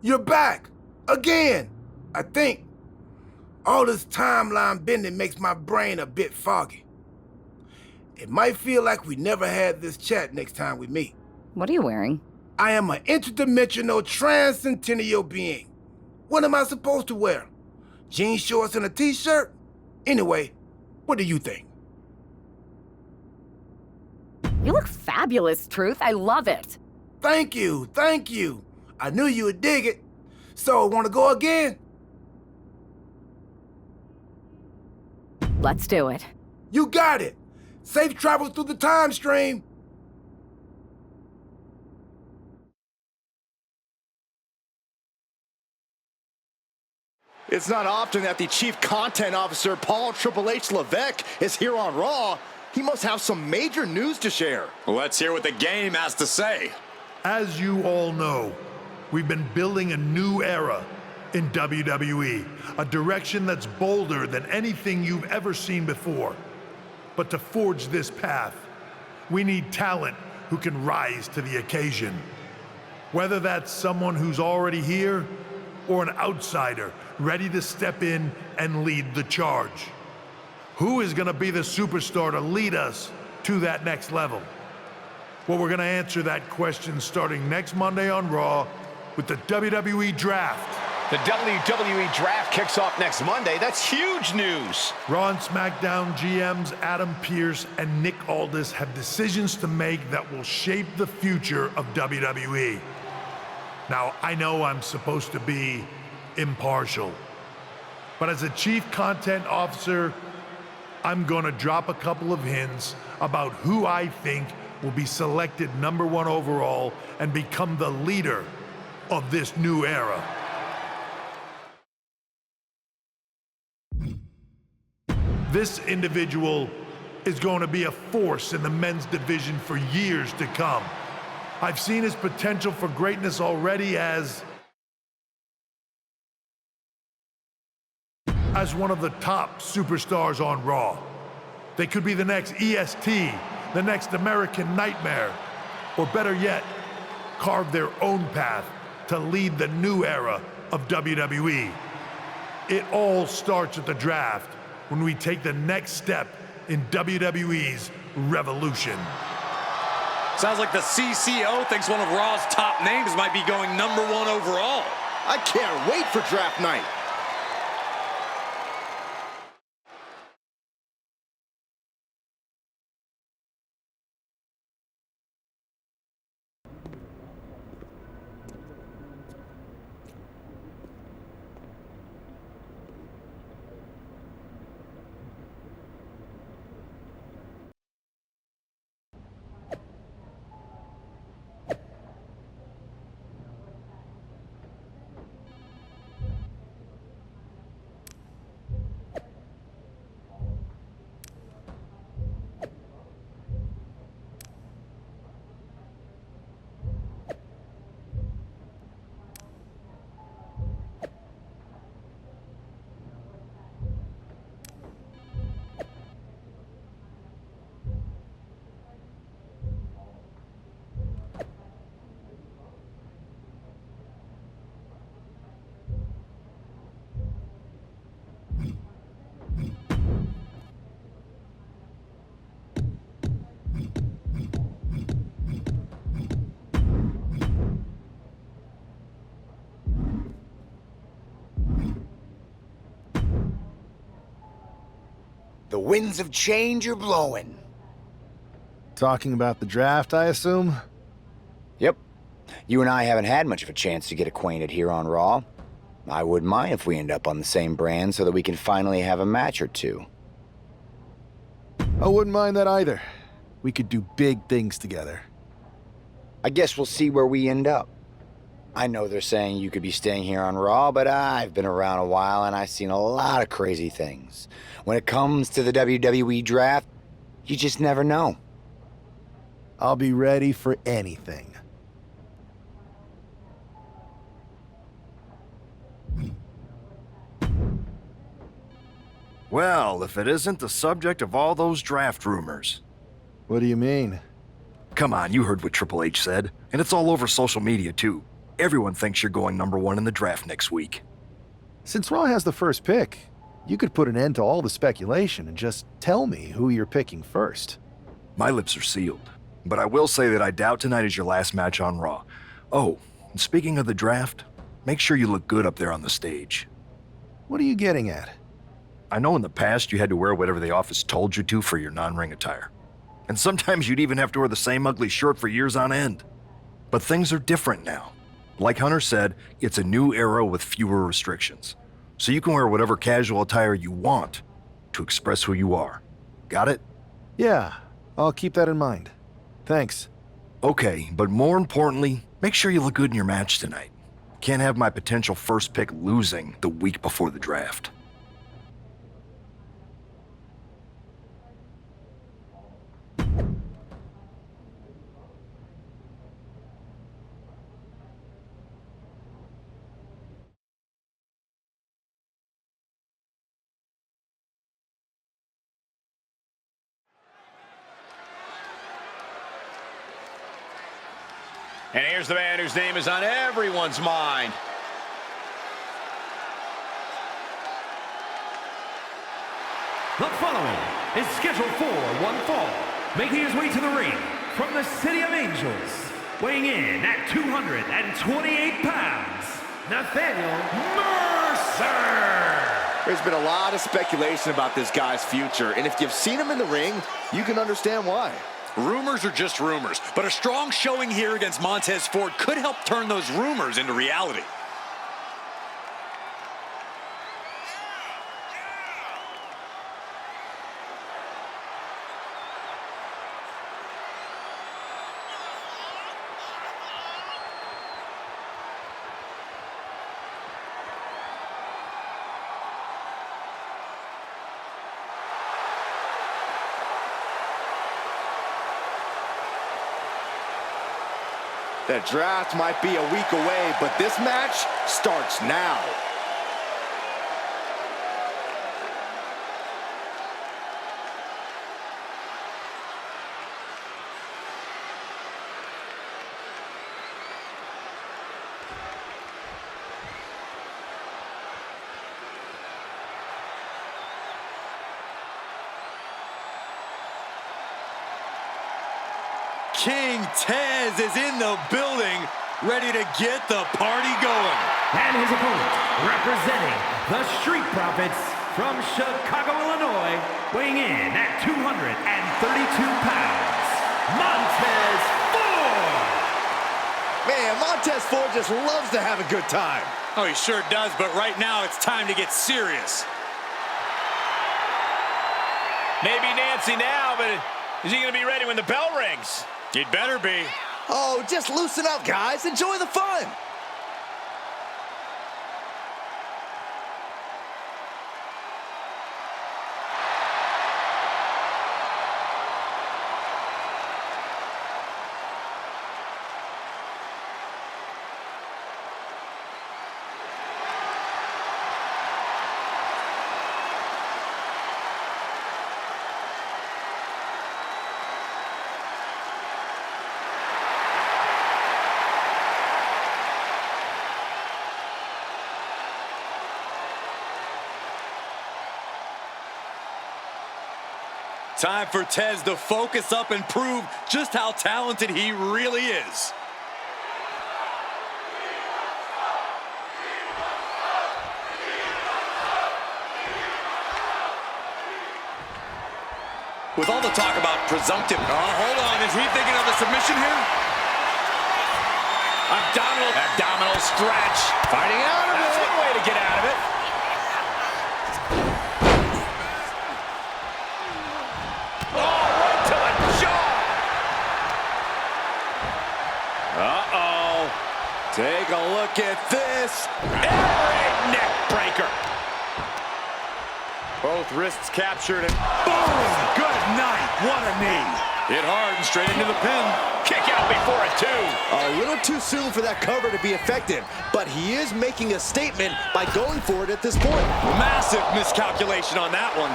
You're back! Again! I think. All this timeline bending makes my brain a bit foggy. It might feel like we never had this chat next time we meet. What are you wearing? I am an interdimensional transcendennial being. What am I supposed to wear? Jean shorts and a t-shirt? Anyway, what do you think? You look fabulous, Truth. I love it. Thank you, thank you. I knew you would dig it. So, wanna go again? Let's do it. You got it. Safe travels through the time stream. It's not often that the Chief Content Officer, Paul Triple H Levesque, is here on Raw. He must have some major news to share. Let's hear what the game has to say. As you all know, we've been building a new era in WWE, a direction that's bolder than anything you've ever seen before. But to forge this path, we need talent who can rise to the occasion. Whether that's someone who's already here or an outsider ready to step in and lead the charge. Who is gonna be the superstar to lead us to that next level? Well, we're gonna answer that question starting next Monday on Raw with the WWE Draft. The WWE Draft kicks off next Monday. That's huge news. Raw and SmackDown GMs Adam Pearce and Nick Aldis have decisions to make that will shape the future of WWE. Now, I know I'm supposed to be impartial, but as a Chief Content Officer, I'm gonna drop a couple of hints about who I think will be selected #1 overall and become the leader of this new era. This individual is going to be a force in the men's division for years to come. I've seen his potential for greatness already as one of the top superstars on Raw. They could be the next EST, the next American Nightmare, or better yet, carve their own path to lead the new era of WWE. It all starts at the draft when we take the next step in WWE's revolution. Sounds like the CCO thinks one of Raw's top names might be going #1 overall. I can't wait for draft night. The winds of change are blowing. Talking about the draft, I assume? Yep. You and I haven't had much of a chance to get acquainted here on Raw. I wouldn't mind if we end up on the same brand so that we can finally have a match or two. I wouldn't mind that either. We could do big things together. I guess we'll see where we end up. I know they're saying you could be staying here on Raw, but I've been around a while and I've seen a lot of crazy things. When it comes to the WWE Draft, you just never know. I'll be ready for anything. Well, if it isn't the subject of all those draft rumors. What do you mean? Come on, you heard what Triple H said, and it's all over social media too. Everyone thinks you're going #1 in the draft next week. Since Raw has the first pick, you could put an end to all the speculation and just tell me who you're picking first. My lips are sealed, but I will say that I doubt tonight is your last match on Raw. Oh, and speaking of the draft, make sure you look good up there on the stage. What are you getting at? I know in the past you had to wear whatever the office told you to for your non-ring attire. And sometimes you'd even have to wear the same ugly shirt for years on end. But things are different now. Like Hunter said, it's a new era with fewer restrictions. So you can wear whatever casual attire you want to express who you are. Got it? Yeah, I'll keep that in mind. Thanks. Okay, but more importantly, make sure you look good in your match tonight. Can't have my potential first pick losing the week before the draft. And here's the man whose name is on everyone's mind. The following is scheduled for one fall, making his way to the ring from the City of Angels, weighing in at 228 pounds, Nathaniel Mercer. There's been a lot of speculation about this guy's future, and if you've seen him in the ring, you can understand why. Rumors are just rumors, but a strong showing here against Montez Ford could help turn those rumors into reality. The draft might be a week away, but this match starts now. King Tez is in the building, ready to get the party going. And his opponent, representing the Street Profits from Chicago, Illinois, weighing in at 232 pounds, Montez Ford. Man, Montez Ford just loves to have a good time. Oh, he sure does, but right now it's time to get serious. Maybe Nancy now, but is he going to be ready when the bell rings? He'd better be. Oh, just loosen up, guys. Enjoy the fun. Time for Tez to focus up and prove just how talented he really is. With all the talk about presumptive... hold on, is he thinking of a submission here? Abdominal stretch. Fighting out of it. That's one way to get out of it. Take a look at this. Erik neck breaker. Both wrists captured and Boom! Good night. What a knee. Hit hard and straight into the pin. kick out before it, too. A little too soon for that cover to be effective, but he is making a statement by going for it at this point. Massive miscalculation on that one.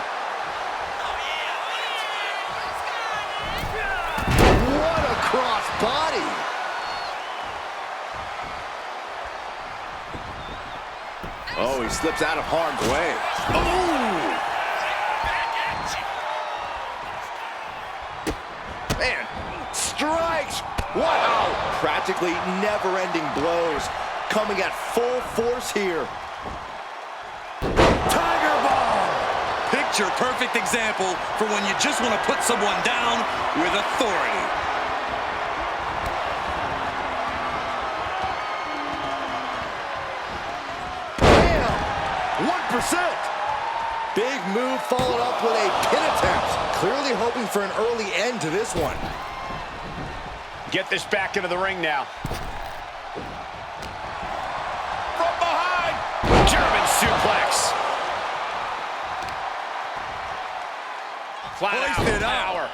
What a cross body. he slips out of harm's way. Oh! Man, strikes! Wow! Practically never-ending blows coming at full force here. Tiger Bomb! Picture perfect example for when you just want to put someone down with authority. Bam! 1%! Big move followed up with a pin attempt. Clearly hoping for an early end to this one. Get this back into the ring now. From behind! German suplex. Flat out power.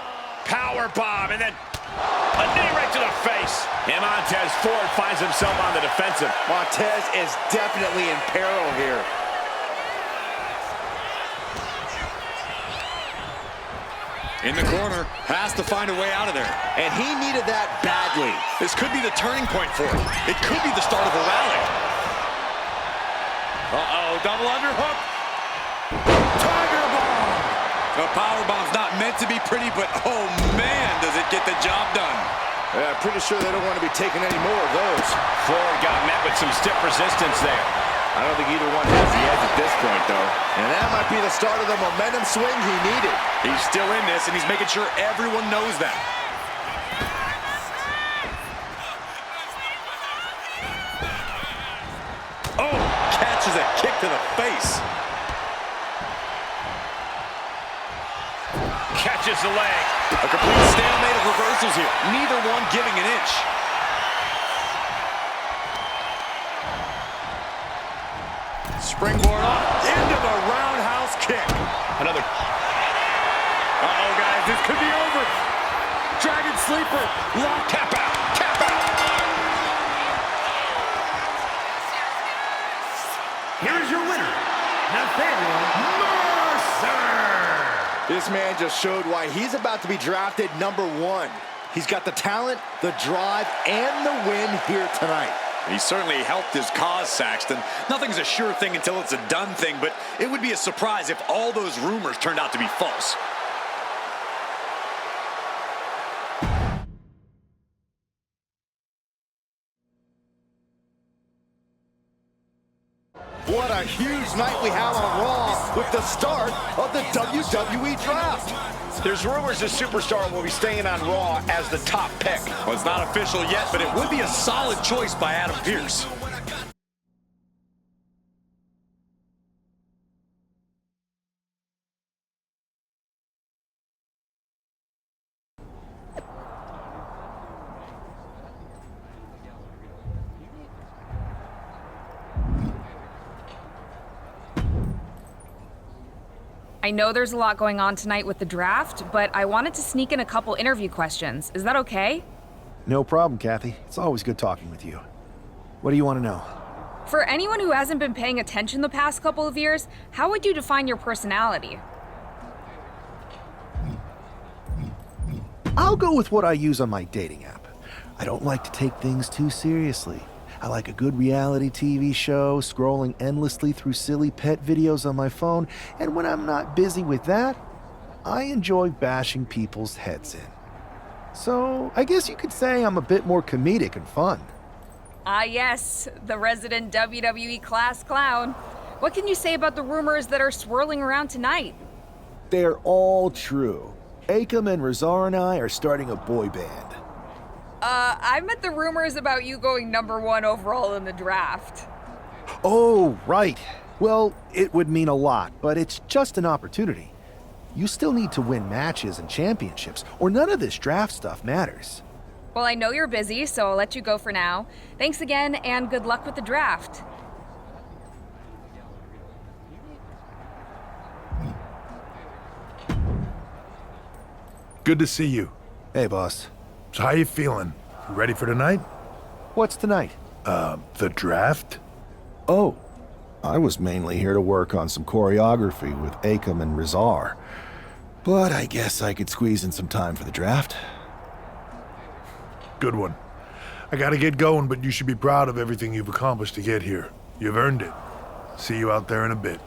Power bomb, and then a knee right to the face. And Montez Ford finds himself on the defensive. Montez is definitely in peril here. In the corner, has to find a way out of there. And he needed that badly. This could be the turning point for him. It could be the start of a rally. Uh-oh, double underhook. Tiger Bomb! The power bomb's not meant to be pretty, but oh man, does it get the job done. Yeah, pretty sure they don't want to be taking any more of those. Ford got met with some stiff resistance there. I don't think either one has the edge at this point, though. And that might be the start of the momentum swing he needed. He's still in this, and he's making sure everyone knows that. Oh, catches a kick to the face. Catches the leg. A complete stalemate of reversals here. Neither one giving an inch. Springboard up into the roundhouse kick. Another. Uh-oh, guys, this could be over. Dragon Sleeper. Lock. Tap out. Tap out. Here is your winner, Nathaniel Mercer. This man just showed why he's about to be drafted #1. He's got the talent, the drive, and the win here tonight. He certainly helped his cause, Saxton. Nothing's a sure thing until it's a done thing, but it would be a surprise if all those rumors turned out to be false. What a huge night we have on Raw with the start of the WWE Draft. There's rumors this superstar will be staying on Raw as the top pick. Well, it's not official yet, but it would be a solid choice by Adam Pearce. I know there's a lot going on tonight with the draft, but I wanted to sneak in a couple interview questions. Is that okay? No problem, Kathy. It's always good talking with you. What do you want to know? For anyone who hasn't been paying attention the past couple of years, how would you define your personality? I'll go with what I use on my dating app. I don't like to take things too seriously. I like a good reality TV show, scrolling endlessly through silly pet videos on my phone, and when I'm not busy with that, I enjoy bashing people's heads in. So, I guess you could say I'm a bit more comedic and fun. Ah yes, the resident WWE class clown. What can you say about the rumors that are swirling around tonight? They're all true. Akam and Razar and I are starting a boy band. I meant the rumors about you going #1 overall in the draft. Oh, right. Well, it would mean a lot, but it's just an opportunity. You still need to win matches and championships, or none of this draft stuff matters. Well, I know you're busy, so I'll let you go for now. Thanks again, and good luck with the draft. Good to see you. Hey, boss. So how you feeling? You ready for tonight? What's tonight? The draft? Oh, I was mainly here to work on some choreography with Akam and Razar. But I guess I could squeeze in some time for the draft. Good one. I gotta get going, but you should be proud of everything you've accomplished to get here. You've earned it. See you out there in a bit.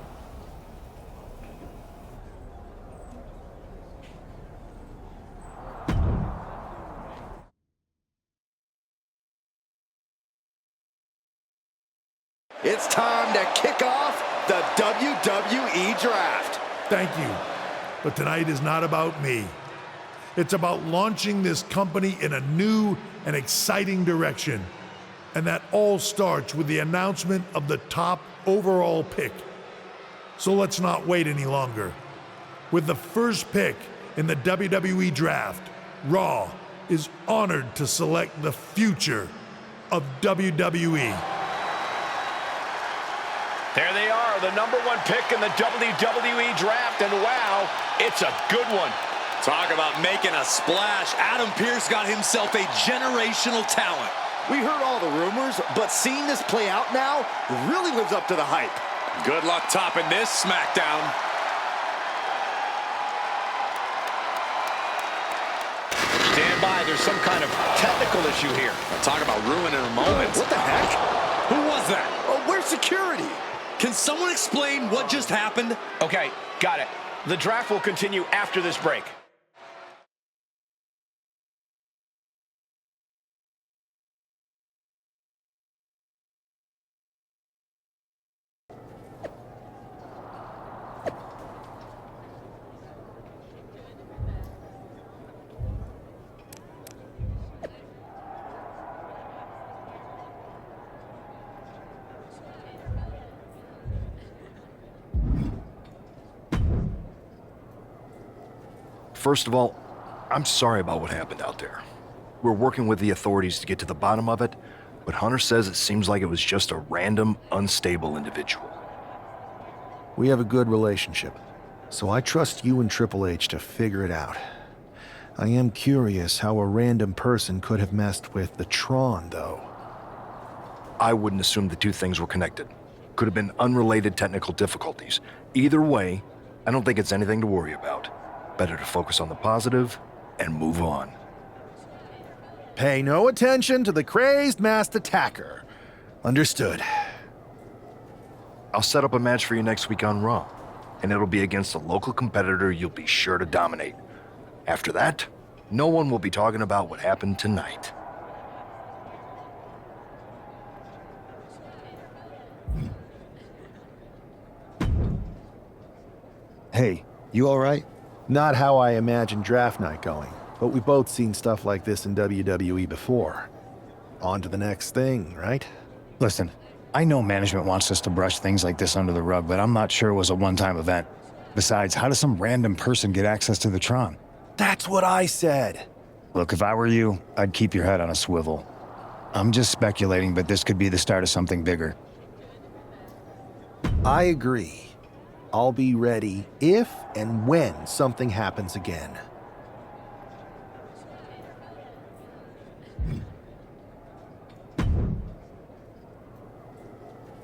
It's time to kick off the WWE Draft. Thank you. But tonight is not about me. It's about launching this company in a new and exciting direction. And that all starts with the announcement of the top overall pick. So let's not wait any longer. With the first pick in the WWE Draft, Raw is honored to select the future of WWE. There they are, the #1 pick in the WWE Draft, and wow, it's a good one. Talk about making a splash. Adam Pearce got himself a generational talent. We heard all the rumors, but seeing this play out now really lives up to the hype. Good luck topping this SmackDown. Stand by, there's some kind of technical issue here. Talk about ruining a moment. What the heck? Who was that? Oh, where's security? Can someone explain what just happened? Okay, got it. The draft will continue after this break. First of all, I'm sorry about what happened out there. We're working with the authorities to get to the bottom of it, but Hunter says it seems like it was just a random, unstable individual. We have a good relationship, so I trust you and Triple H to figure it out. I am curious how a random person could have messed with the Tron, though. I wouldn't assume the two things were connected. Could have been unrelated technical difficulties. Either way, I don't think it's anything to worry about. Better to focus on the positive and move on. Pay no attention to the crazed masked attacker. Understood. I'll set up a match for you next week on Raw, and it'll be against a local competitor you'll be sure to dominate. After that, no one will be talking about what happened tonight. Hey, you all right? Not how I imagined draft night going, but we've both seen stuff like this in WWE before. On to the next thing, right? Listen, I know management wants us to brush things like this under the rug, but I'm not sure it was a one-time event. Besides, how does some random person get access to the Tron? That's what I said. Look, if I were you, I'd keep your head on a swivel. I'm just speculating, but this could be the start of something bigger. I agree. I'll be ready if and when something happens again.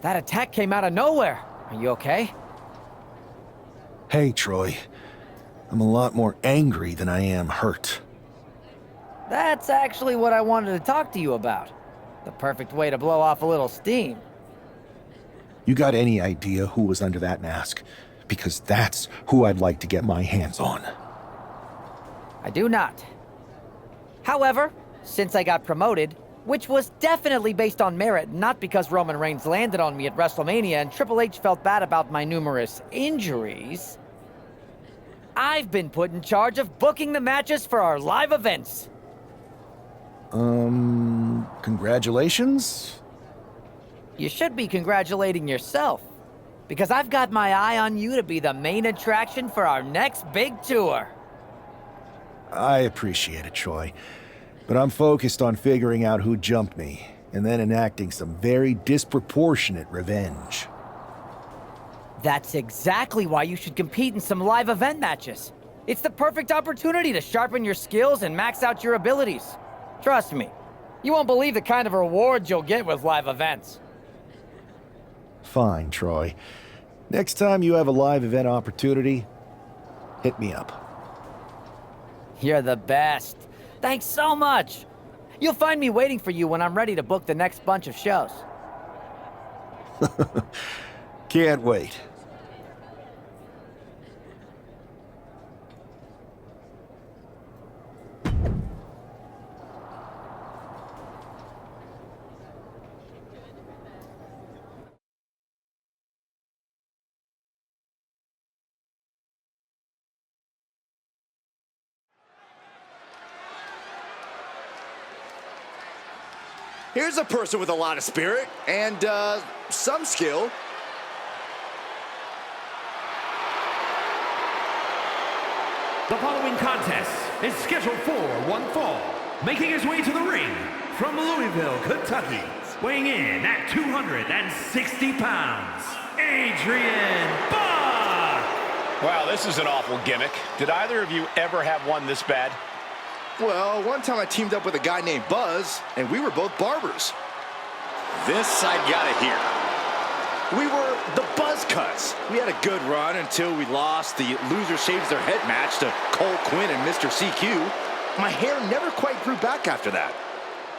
That attack came out of nowhere. Are you okay? Hey, Troy. I'm a lot more angry than I am hurt. That's actually what I wanted to talk to you about. The perfect way to blow off a little steam. You got any idea who was under that mask? Because that's who I'd like to get my hands on. I do not. However, since I got promoted, which was definitely based on merit, not because Roman Reigns landed on me at WrestleMania and Triple H felt bad about my numerous injuries, I've been put in charge of booking the matches for our live events. Congratulations? You should be congratulating yourself, because I've got my eye on you to be the main attraction for our next big tour. I appreciate it, Troy, but I'm focused on figuring out who jumped me, and then enacting some very disproportionate revenge. That's exactly why you should compete in some live event matches. It's the perfect opportunity to sharpen your skills and max out your abilities. Trust me, you won't believe the kind of rewards you'll get with live events. Fine, Troy. Next time you have a live event opportunity, hit me up. You're the best. Thanks so much. You'll find me waiting for you when I'm ready to book the next bunch of shows. Can't wait. Here's a person with a lot of spirit and some skill. The following contest is scheduled for one fall. Making his way to the ring from Louisville, Kentucky, weighing in at 260 pounds, Adrian. Wow, this is an awful gimmick. Did either of you ever have one this bad? Well, one time I teamed up with a guy named Buzz, and we were both barbers. This I gotta hear. We were the Buzz Cuts. We had a good run until we lost the Loser Shaves Their Head match to Cole Quinn and Mr. CQ. My hair never quite grew back after that.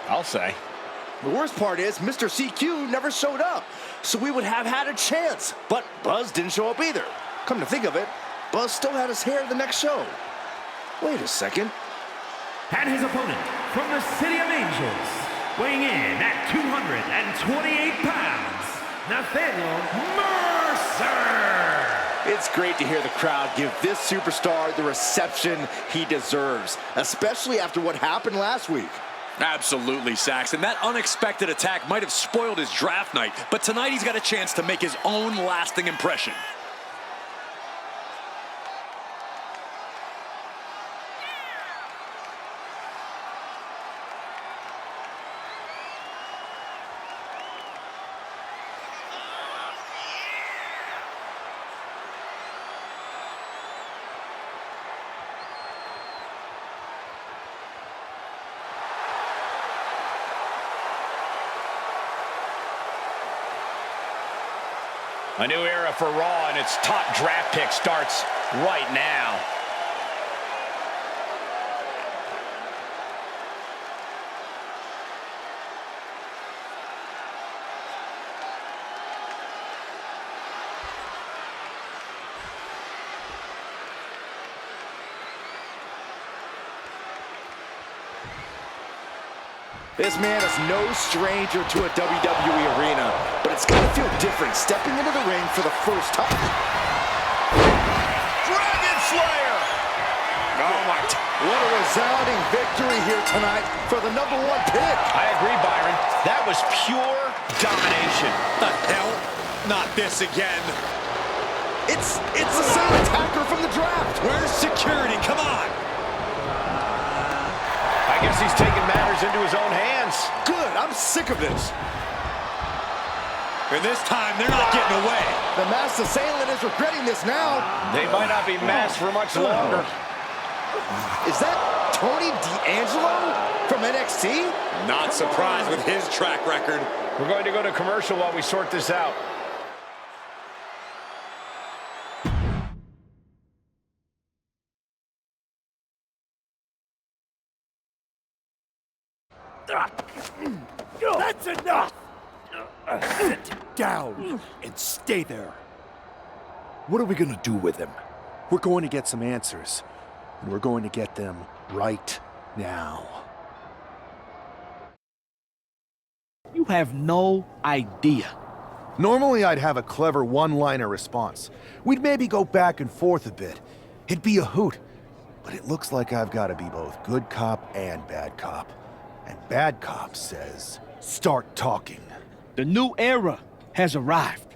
I'll say. The worst part is Mr. CQ never showed up, so we would have had a chance. But Buzz didn't show up either. Come to think of it, Buzz still had his hair the next show. Wait a second. And his opponent from the City of Angels, weighing in at 228 pounds, Nathaniel Mercer. It's great to hear the crowd give this superstar the reception he deserves, especially after what happened last week. Absolutely, Saxon. That unexpected attack might have spoiled his draft night, but tonight he's got a chance to make his own lasting impression. A new era for Raw, and its top draft pick starts right now. This man is no stranger to a WWE arena, but it's gotta feel different stepping into the ring for the first time. Dragon Slayer! Oh my, what a resounding victory here tonight for the #1 pick. I agree, Byron. That was pure domination. The hell? Not this again. It's the same attacker from the draft. Where's security? Come on. I guess he's taking matters into his own hands. Good, I'm sick of this. And this time, they're not getting away. The masked assailant is regretting this now. They might not be masked for much longer. Is that Tony D'Angelo from NXT? Not surprised with his track record. We're going to go to commercial while we sort this out. That's enough! Sit down and stay there. What are we gonna do with him? We're going to get some answers, and we're going to get them right now. You have no idea. Normally I'd have a clever one-liner response. We'd maybe go back and forth a bit. It'd be a hoot. But it looks like I've got to be both good cop and bad cop. And bad cop says, start talking. The new era has arrived.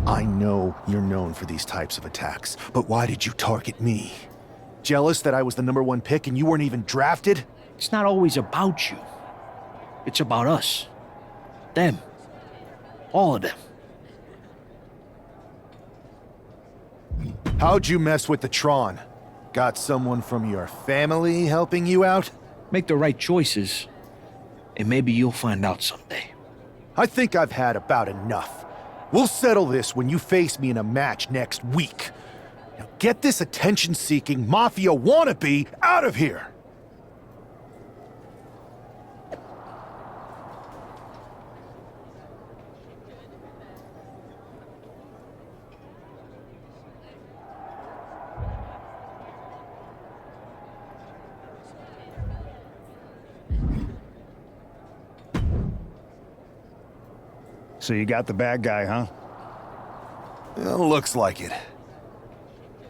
I know you're known for these types of attacks, but why did you target me? Jealous that I was the #1 pick and you weren't even drafted? It's not always about you. It's about us. Them. All of them. How'd you mess with the Tron? Got someone from your family helping you out? Make the right choices, and maybe you'll find out someday. I think I've had about enough. We'll settle this when you face me in a match next week. Now get this attention-seeking mafia wannabe out of here! So you got the bad guy, huh? Looks like it.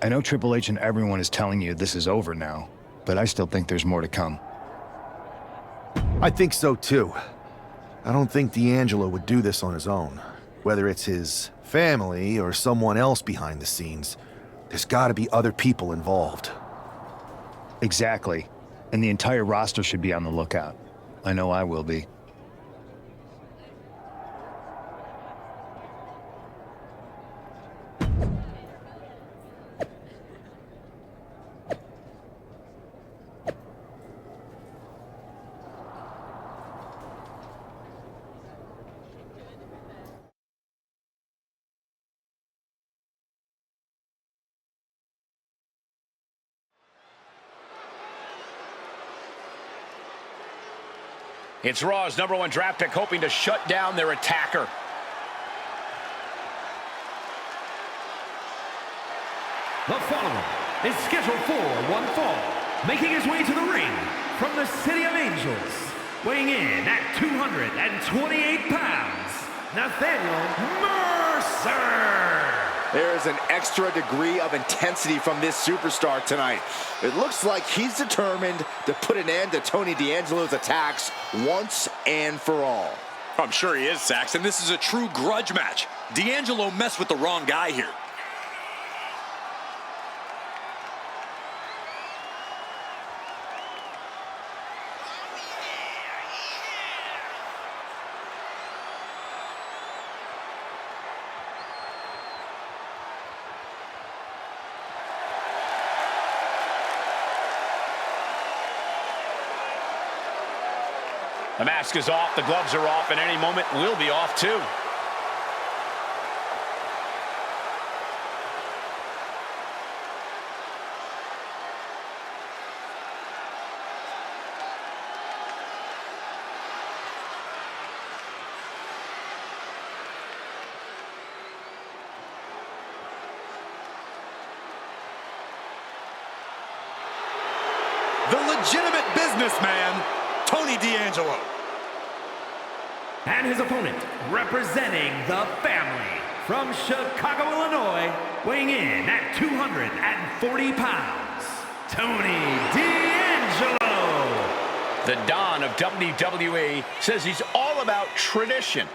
I know Triple H and everyone is telling you this is over now, but I still think there's more to come. I think so too. I don't think D'Angelo would do this on his own. Whether it's his family or someone else behind the scenes, there's gotta be other people involved. Exactly. And the entire roster should be on the lookout. I know I will be. It's Raw's #1 draft pick hoping to shut down their attacker. The following is scheduled for one fall, making his way to the ring from the City of Angels, weighing in at 228 pounds, Nathaniel Mercer. There's an extra degree of intensity from this superstar tonight. It looks like he's determined to put an end to Tony D'Angelo's attacks once and for all. I'm sure he is, Saxon. This is a true grudge match. D'Angelo messed with the wrong guy here. The mask is off, the gloves are off, and any moment we'll be off too. The legitimate businessman, Tony D'Angelo. And his opponent, representing the family, from Chicago, Illinois, weighing in at 240 pounds, Tony D'Angelo. The Don of WWE says he's all about tradition.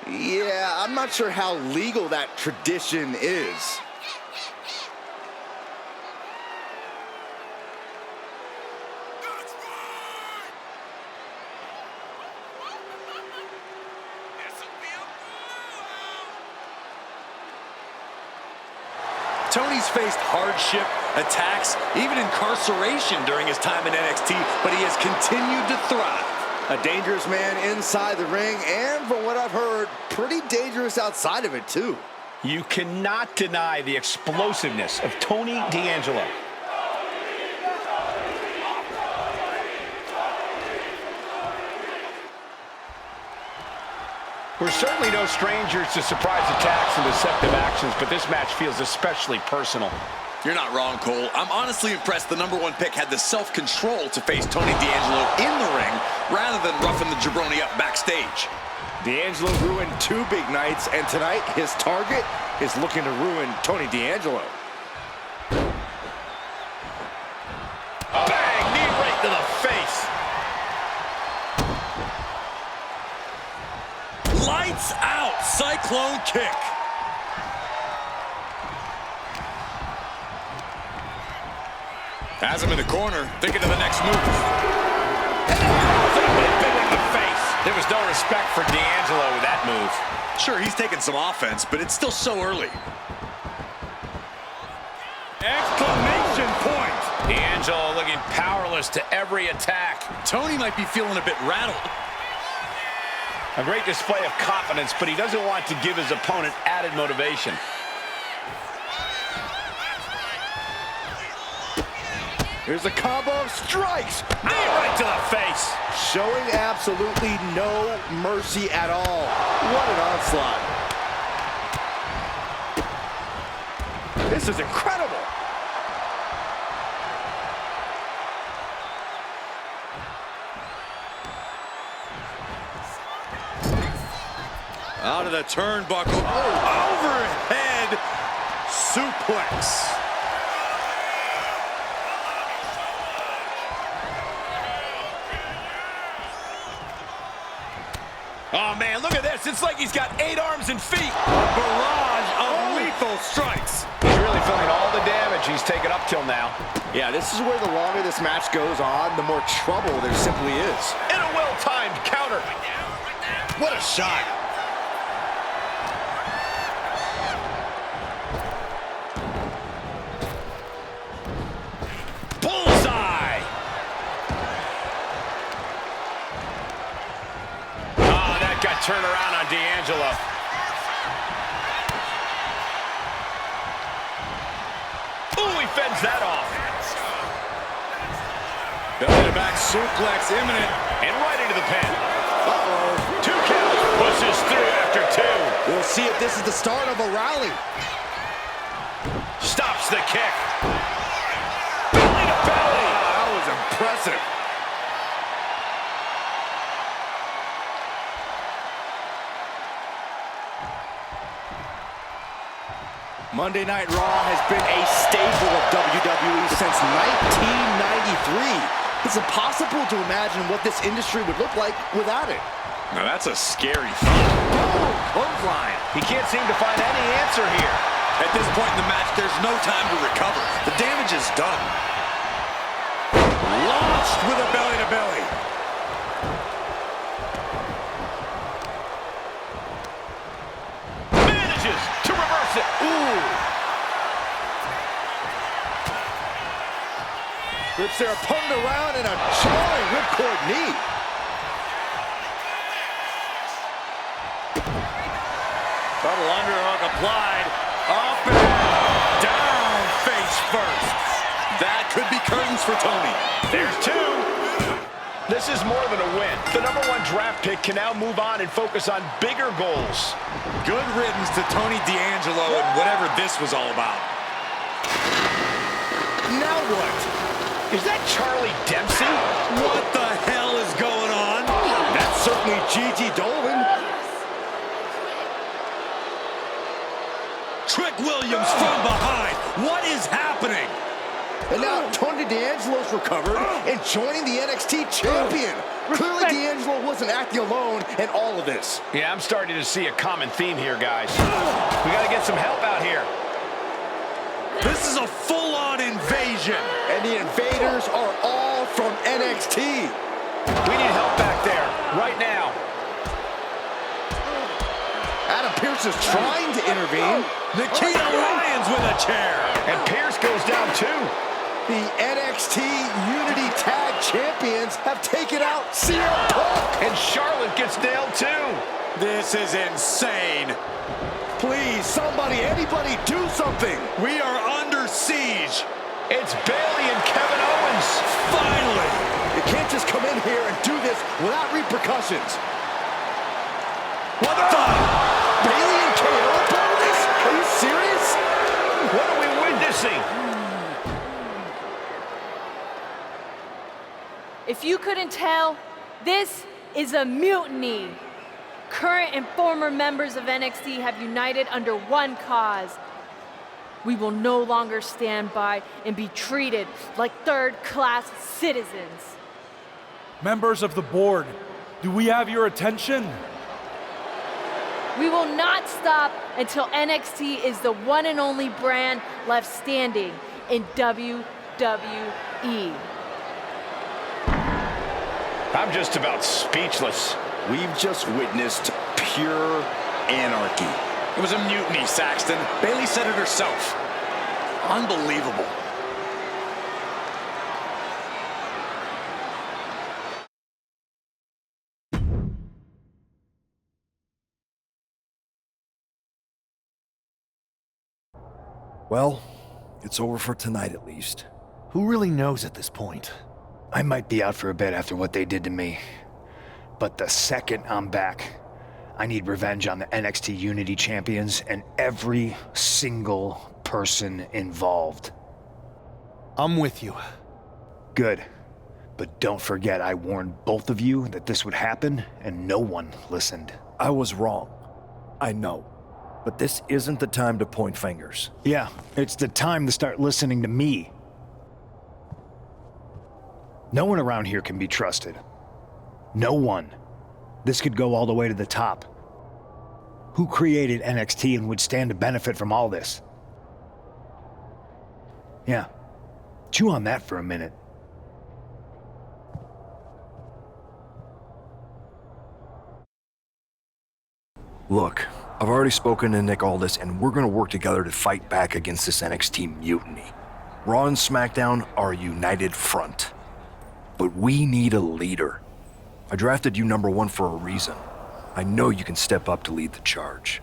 Yeah, I'm not sure how legal that tradition is. Tony's faced hardship, attacks, even incarceration during his time in NXT, but he has continued to thrive. A dangerous man inside the ring, and from what I've heard, pretty dangerous outside of it too. You cannot deny the explosiveness of Tony D'Angelo. We're certainly no strangers to surprise attacks and deceptive actions, but this match feels especially personal. You're not wrong, Cole. I'm honestly impressed the #1 pick had the self-control to face Tony D'Angelo in the ring rather than roughing the jabroni up backstage. D'Angelo ruined 2 big nights, and tonight his target is looking to ruin Tony D'Angelo. Bang! Knee right to the face. Lights out! Cyclone kick. Has him in the corner, thinking of the next move. There was no respect for D'Angelo with that move. Sure, he's taking some offense, but it's still so early. Exclamation point! D'Angelo looking powerless to every attack. Tony might be feeling a bit rattled. A great display of confidence, but he doesn't want to give his opponent added motivation. Here's a combo of strikes. Knee right to the face. Showing absolutely no mercy at all. What an onslaught. This is incredible. Out of the turnbuckle. Overhead suplex. Oh, man, look at this. It's like he's got 8 arms and feet. A barrage of lethal strikes. He's really feeling all the damage he's taken up till now. Yeah, this is where the longer this match goes on, the more trouble there simply is. And a well-timed counter. What a shot. Bullseye. Oh, that got turned around on D'Angelo. Ooh, he fends that off. Belly-to-back suplex imminent. And right into the pin. Uh-oh. 2 count. Pushes through after 2. We'll see if this is the start of a rally. Stops the kick. Belly to belly. Wow, that was impressive. Monday Night Raw has been a staple of WWE since 1993. It's impossible to imagine what this industry would look like without it. Now that's a scary thought. Boom! Clothesline. He can't seem to find any answer here. At this point in the match, there's no time to recover. The damage is done. Launched with a belly-to-belly. Manages to reverse it. Ooh! Flips their opponent around in a jarring ripcord knee. Double underhook applied. Up and down face first. That could be curtains for Tony. There's 2. This is more than a win. The #1 draft pick can now move on and focus on bigger goals. Good riddance to Tony D'Angelo and whatever this was all about. Now what? Is that Charlie Dempsey? What the hell is going on? That's certainly Gigi Dolan. Trick Williams from behind. What is happening? And now Tony D'Angelo's recovered and joining the NXT champion. Clearly D'Angelo wasn't acting alone in all of this. Yeah, I'm starting to see a common theme here, guys. We got to get some help out here. This is a full-on invasion. And the invaders are all from NXT. We need help back there, right now. Adam Pearce is trying to intervene. Nikkita Lyons with a chair. And Pearce goes down too. The NXT Unity Tag Champions have taken out CM Punk. And Charlotte gets nailed too. This is insane. Please, somebody, anybody, do something. We are under siege. It's Bayley and Kevin Owens. Finally. You can't just come in here and do this without repercussions. What the? Bayley and KO about this? Are you serious? What are we witnessing? If you couldn't tell, this is a mutiny. Current and former members of NXT have united under one cause. We will no longer stand by and be treated like third-class citizens. Members of the board, do we have your attention? We will not stop until NXT is the one and only brand left standing in WWE. I'm just about speechless. We've just witnessed pure anarchy. It was a mutiny, Saxton. Bayley said it herself. Unbelievable. Well, it's over for tonight at least. Who really knows at this point? I might be out for a bit after what they did to me. But the second I'm back, I need revenge on the NXT Unity champions and every single person involved. I'm with you. Good. But don't forget I warned both of you that this would happen, and no one listened. I was wrong. I know. But this isn't the time to point fingers. Yeah, it's the time to start listening to me. No one around here can be trusted. No one. This could go all the way to the top. Who created NXT and would stand to benefit from all this? Yeah. Chew on that for a minute. Look, I've already spoken to Nick Aldis, and we're gonna work together to fight back against this NXT mutiny. Raw and SmackDown are a united front. But we need a leader. I drafted you #1 for a reason. I know you can step up to lead the charge.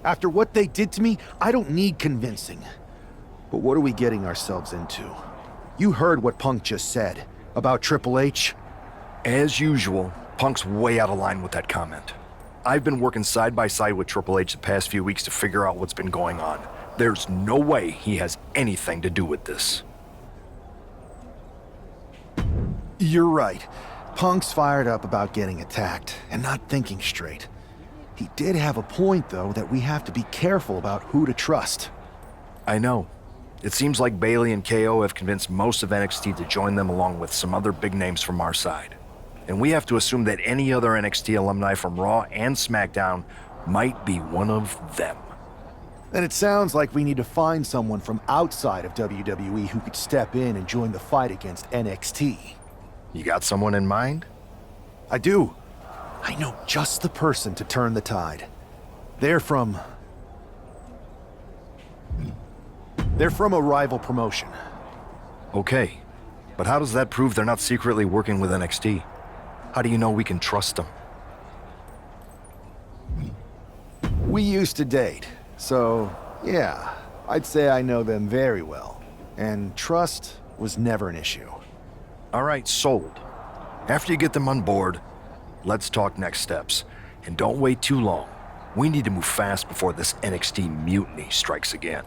After what they did to me, I don't need convincing. But what are we getting ourselves into? You heard what Punk just said about Triple H. As usual, Punk's way out of line with that comment. I've been working side by side with Triple H the past few weeks to figure out what's been going on. There's no way he has anything to do with this. You're right. Punk's fired up about getting attacked and not thinking straight. He did have a point, though, that we have to be careful about who to trust. I know. It seems like Bayley and KO have convinced most of NXT to join them along with some other big names from our side. And we have to assume that any other NXT alumni from Raw and SmackDown might be one of them. Then it sounds like we need to find someone from outside of WWE who could step in and join the fight against NXT. You got someone in mind? I do. I know just the person to turn the tide. They're from a rival promotion. Okay, but how does that prove they're not secretly working with NXT? How do you know we can trust them? We used to date, so yeah, I'd say I know them very well. And trust was never an issue. All right, sold. After you get them on board, let's talk next steps. And don't wait too long. We need to move fast before this NXT mutiny strikes again.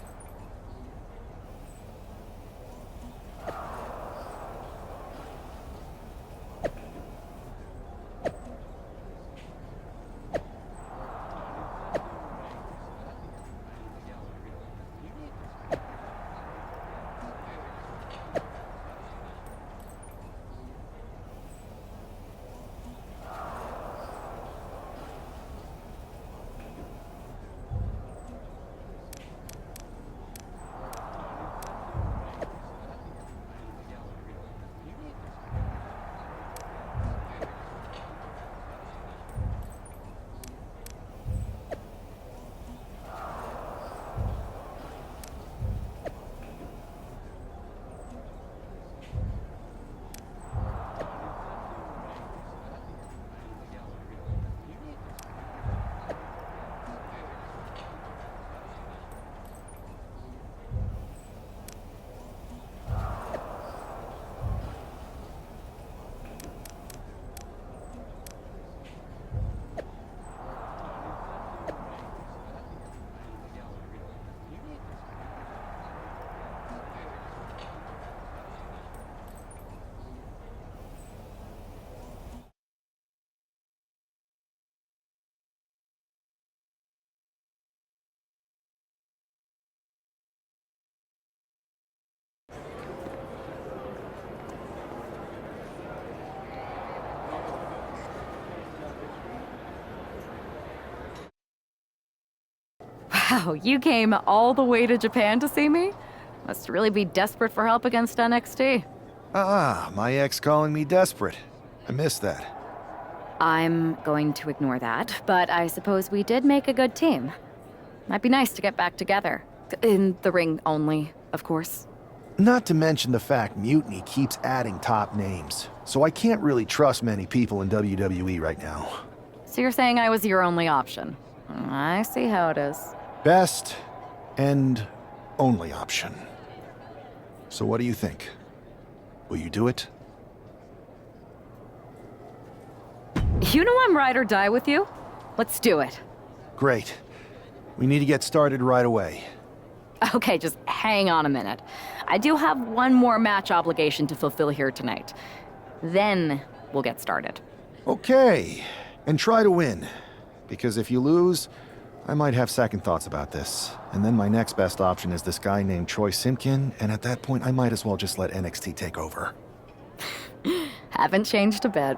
Wow, you came all the way to Japan to see me? Must really be desperate for help against NXT. My ex calling me desperate. I missed that. I'm going to ignore that, but I suppose we did make a good team. Might be nice to get back together. In the ring only, of course. Not to mention the fact Mutiny keeps adding top names, so I can't really trust many people in WWE right now. So you're saying I was your only option? I see how it is. Best and only option. So what do you think? Will you do it? You know I'm ride or die with you. Let's do it. Great. We need to get started right away. Okay, just hang on a minute. I do have one more match obligation to fulfill here tonight. Then we'll get started. Okay, and try to win. Because if you lose, I might have second thoughts about this. And then my next best option is this guy named Troy Simpkin, and at that point I might as well just let NXT take over. Haven't changed a bit.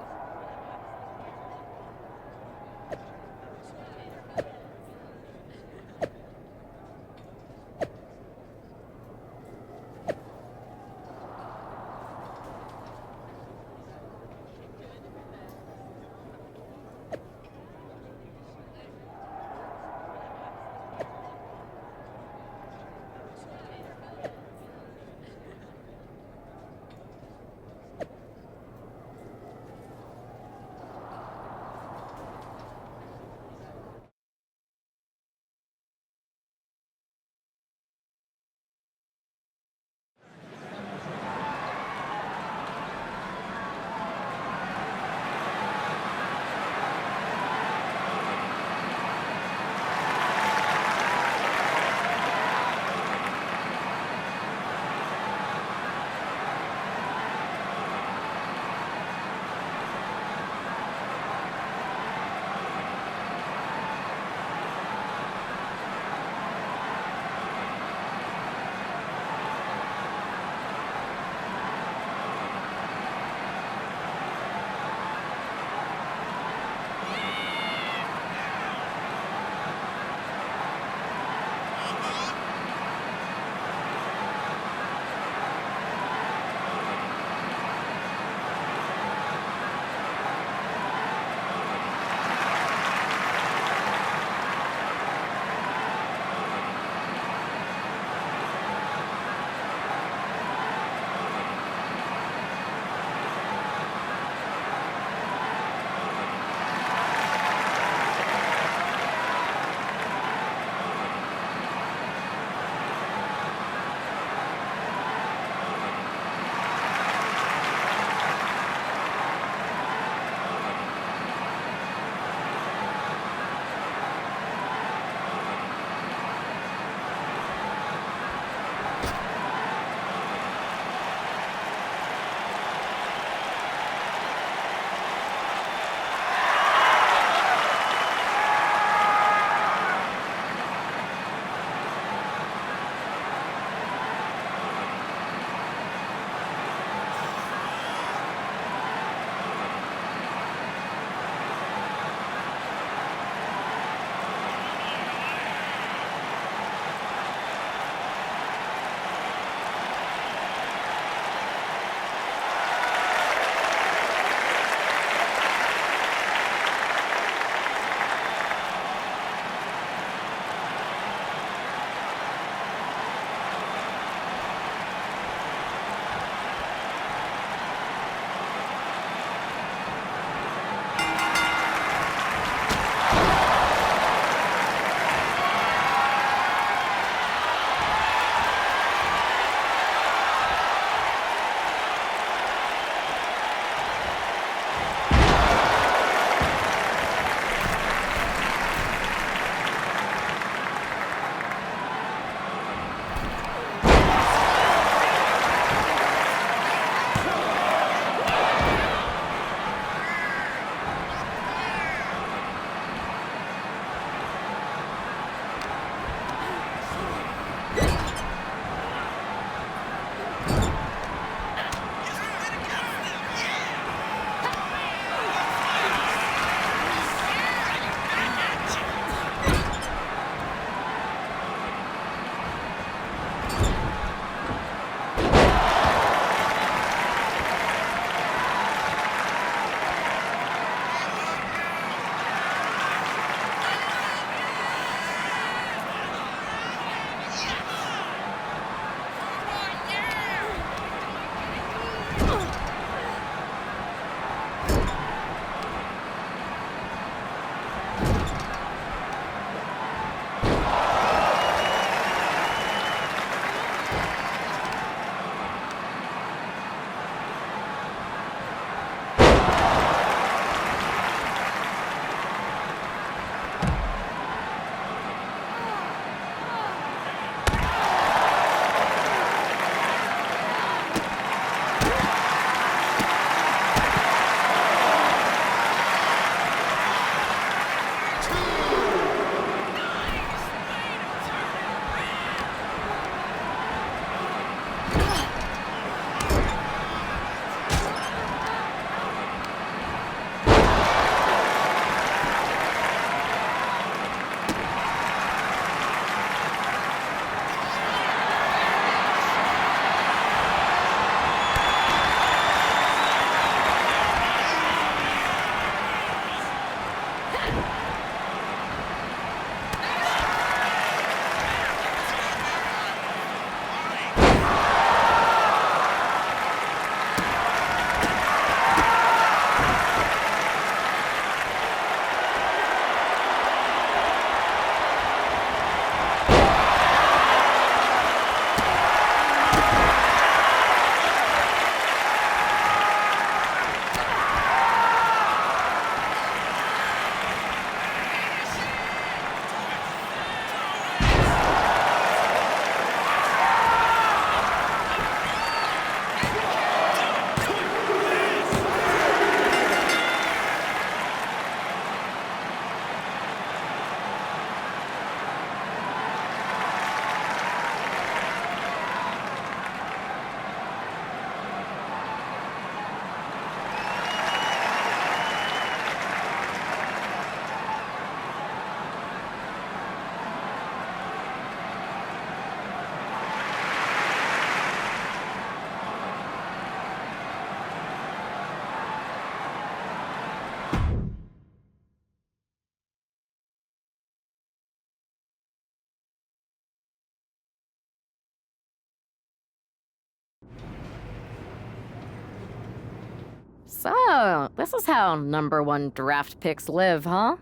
So, this is how #1 draft picks live, huh?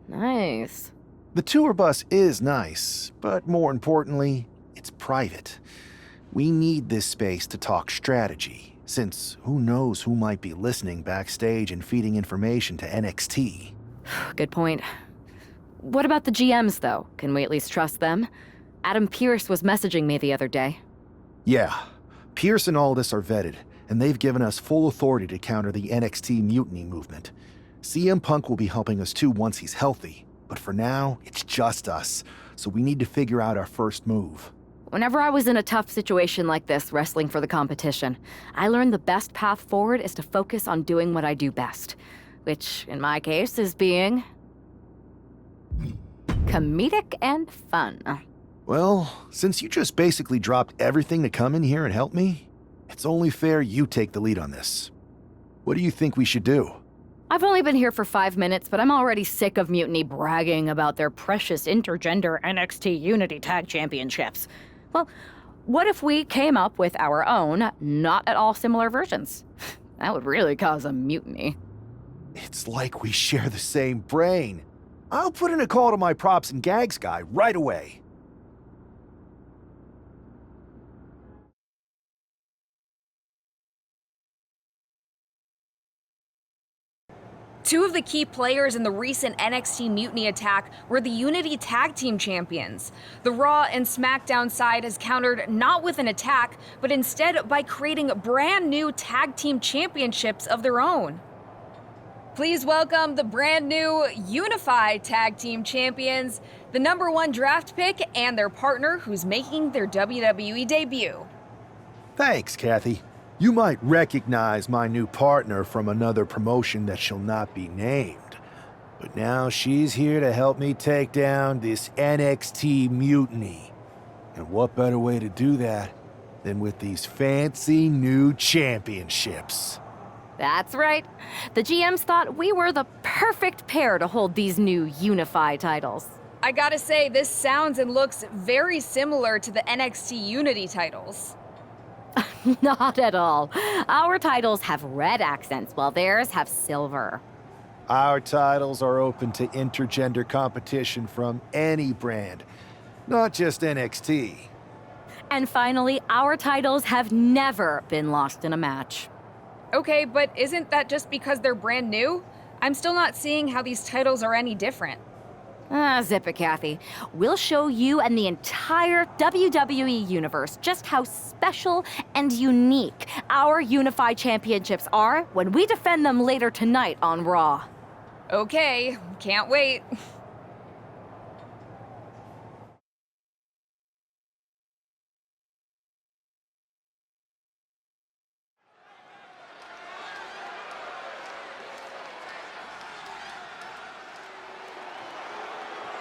Nice. The tour bus is nice, but more importantly, it's private. We need this space to talk strategy, since who knows who might be listening backstage and feeding information to NXT. Good point. What about the GMs, though? Can we at least trust them? Adam Pearce was messaging me the other day. Yeah, Pierce and Aldis are vetted, and they've given us full authority to counter the NXT mutiny movement. CM Punk will be helping us too once he's healthy, but for now, it's just us, so we need to figure out our first move. Whenever I was in a tough situation like this, wrestling for the competition, I learned the best path forward is to focus on doing what I do best, which, in my case, is being comedic and fun. Well, since you just basically dropped everything to come in here and help me, it's only fair you take the lead on this. What do you think we should do? I've only been here for 5 minutes, but I'm already sick of Mutiny bragging about their precious intergender NXT Unity Tag Championships. Well, what if we came up with our own, not at all similar versions? That would really cause a mutiny. It's like we share the same brain. I'll put in a call to my props and gags guy right away. Two of the key players in the recent NXT Mutiny attack were the Unity Tag Team Champions. The Raw and SmackDown side has countered not with an attack, but instead by creating brand new Tag Team Championships of their own. Please welcome the brand new Unify Tag Team Champions, the #1 draft pick, and their partner who's making their WWE debut. Thanks, Kathy. You might recognize my new partner from another promotion that shall not be named. But now she's here to help me take down this NXT mutiny. And what better way to do that than with these fancy new championships? That's right. The GMs thought we were the perfect pair to hold these new Unify titles. I gotta say, this sounds and looks very similar to the NXT Unity titles. Not at all. Our titles have red accents, while theirs have silver. Our titles are open to intergender competition from any brand, not just NXT. And finally, our titles have never been lost in a match. Okay, but isn't that just because they're brand new? I'm still not seeing how these titles are any different. Zip it, Kathy. We'll show you and the entire WWE universe just how special and unique our Unified Championships are when we defend them later tonight on Raw. Okay, can't wait.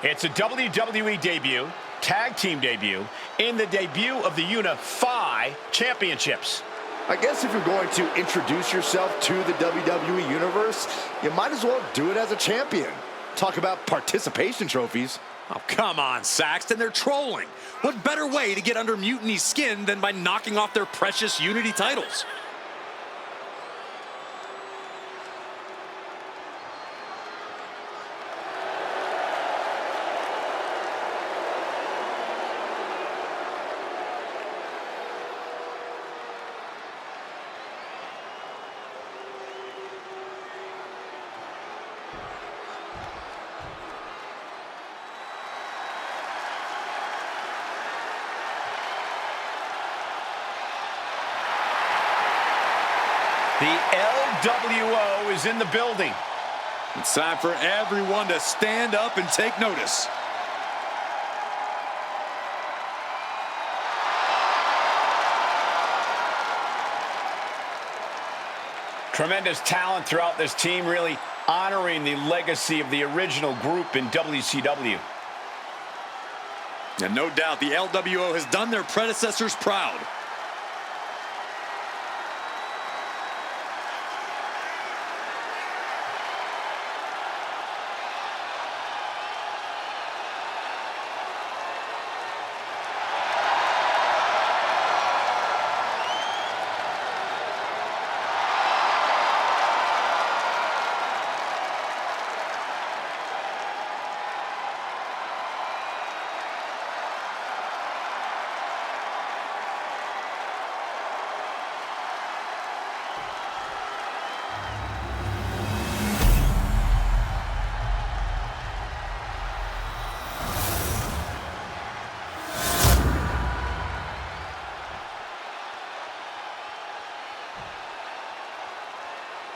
It's a WWE debut, tag team debut, and the debut of the Unify Championships. I guess if you're going to introduce yourself to the WWE Universe, you might as well do it as a champion. Talk about participation trophies. Oh, come on, Saxton, they're trolling. What better way to get under Mutiny's skin than by knocking off their precious Unity titles? The LWO is in the building. It's time for everyone to stand up and take notice. Tremendous talent throughout this team, really honoring the legacy of the original group in WCW. And no doubt the LWO has done their predecessors proud.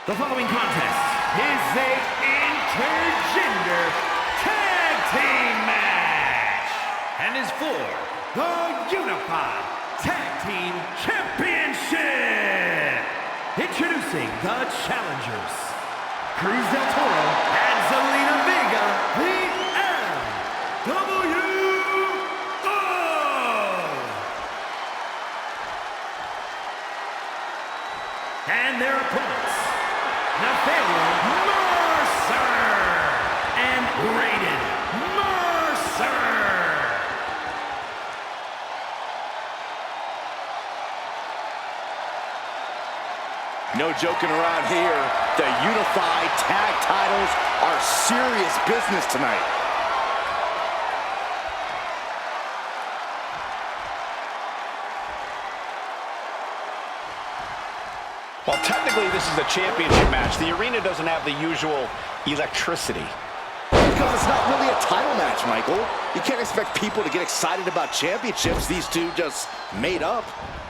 The following contest is the intergender tag team match and is for the Unify Tag Team Championship. Introducing the challengers, Cruz del Toro and Zelina Vega, the and their opponents, Nathaniel Mercer and Raiden Mercer. No joking around here. The Unified Tag titles are serious business tonight. Well, technically, this is a championship match. The arena doesn't have the usual electricity. Because it's not really a title match, Michael. You can't expect people to get excited about championships these two just made up.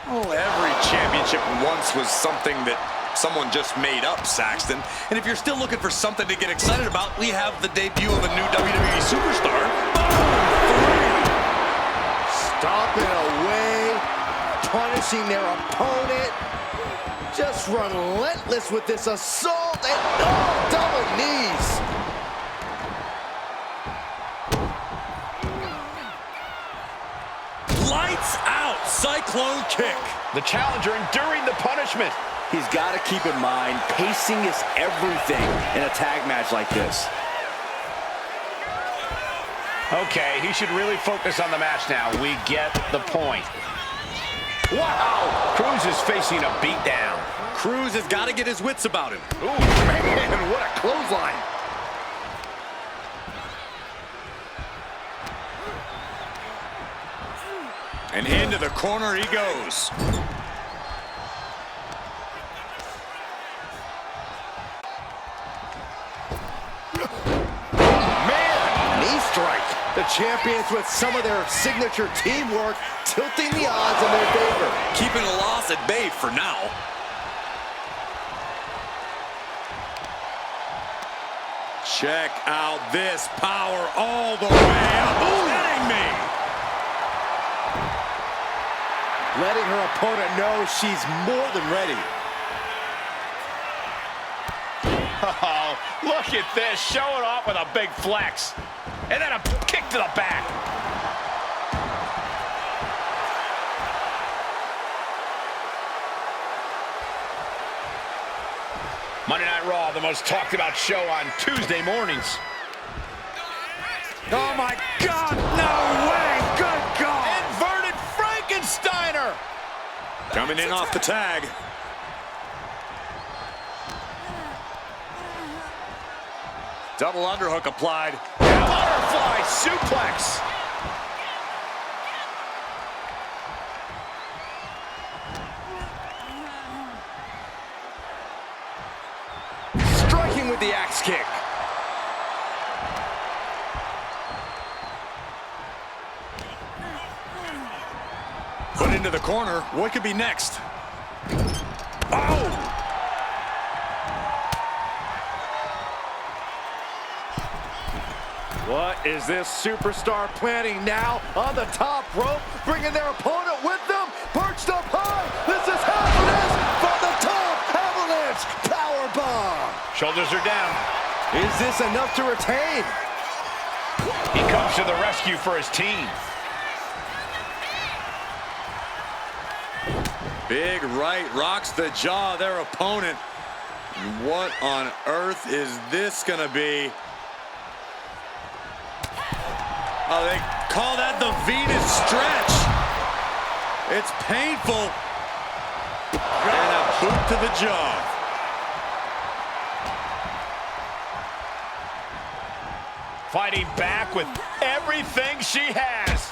Oh, every championship once was something that someone just made up, Saxton. And if you're still looking for something to get excited about, we have the debut of a new WWE superstar. Boom! Stomping away, punishing their opponent. Just relentless with this assault and double knees. Lights out, cyclone kick. The challenger enduring the punishment. He's got to keep in mind, pacing is everything in a tag match like this. Okay, he should really focus on the match now. We get the point. Wow! Cruz is facing a beatdown. Cruz has got to get his wits about him. Ooh, man, what a clothesline. And into the corner he goes. Man, knee strike. The champions with some of their signature teamwork tilting the odds in their favor. Keeping a loss at bay for now. Check out this power all the way up. Kidding me. Letting her opponent know she's more than ready. Oh, look at this. Showing off with a big flex. And then a kick to the back. Monday Night Raw, the most talked about show on Tuesday mornings. Oh my God, no way, good God. Inverted Frankensteiner. Coming in off the tag. Double underhook applied. Butterfly suplex. Striking with the axe kick. Put into the corner. What could be next? Oh! What is this superstar planning now on the top rope, bringing their opponent with them, perched up high. This is happening from the top. Avalanche powerbomb. Shoulders are down. Is this enough to retain? He comes to the rescue for his team. Big right rocks the jaw of their opponent. What on earth is this gonna be? Oh, they call that the Venus stretch. It's painful. And a boot to the jaw. Fighting back with everything she has.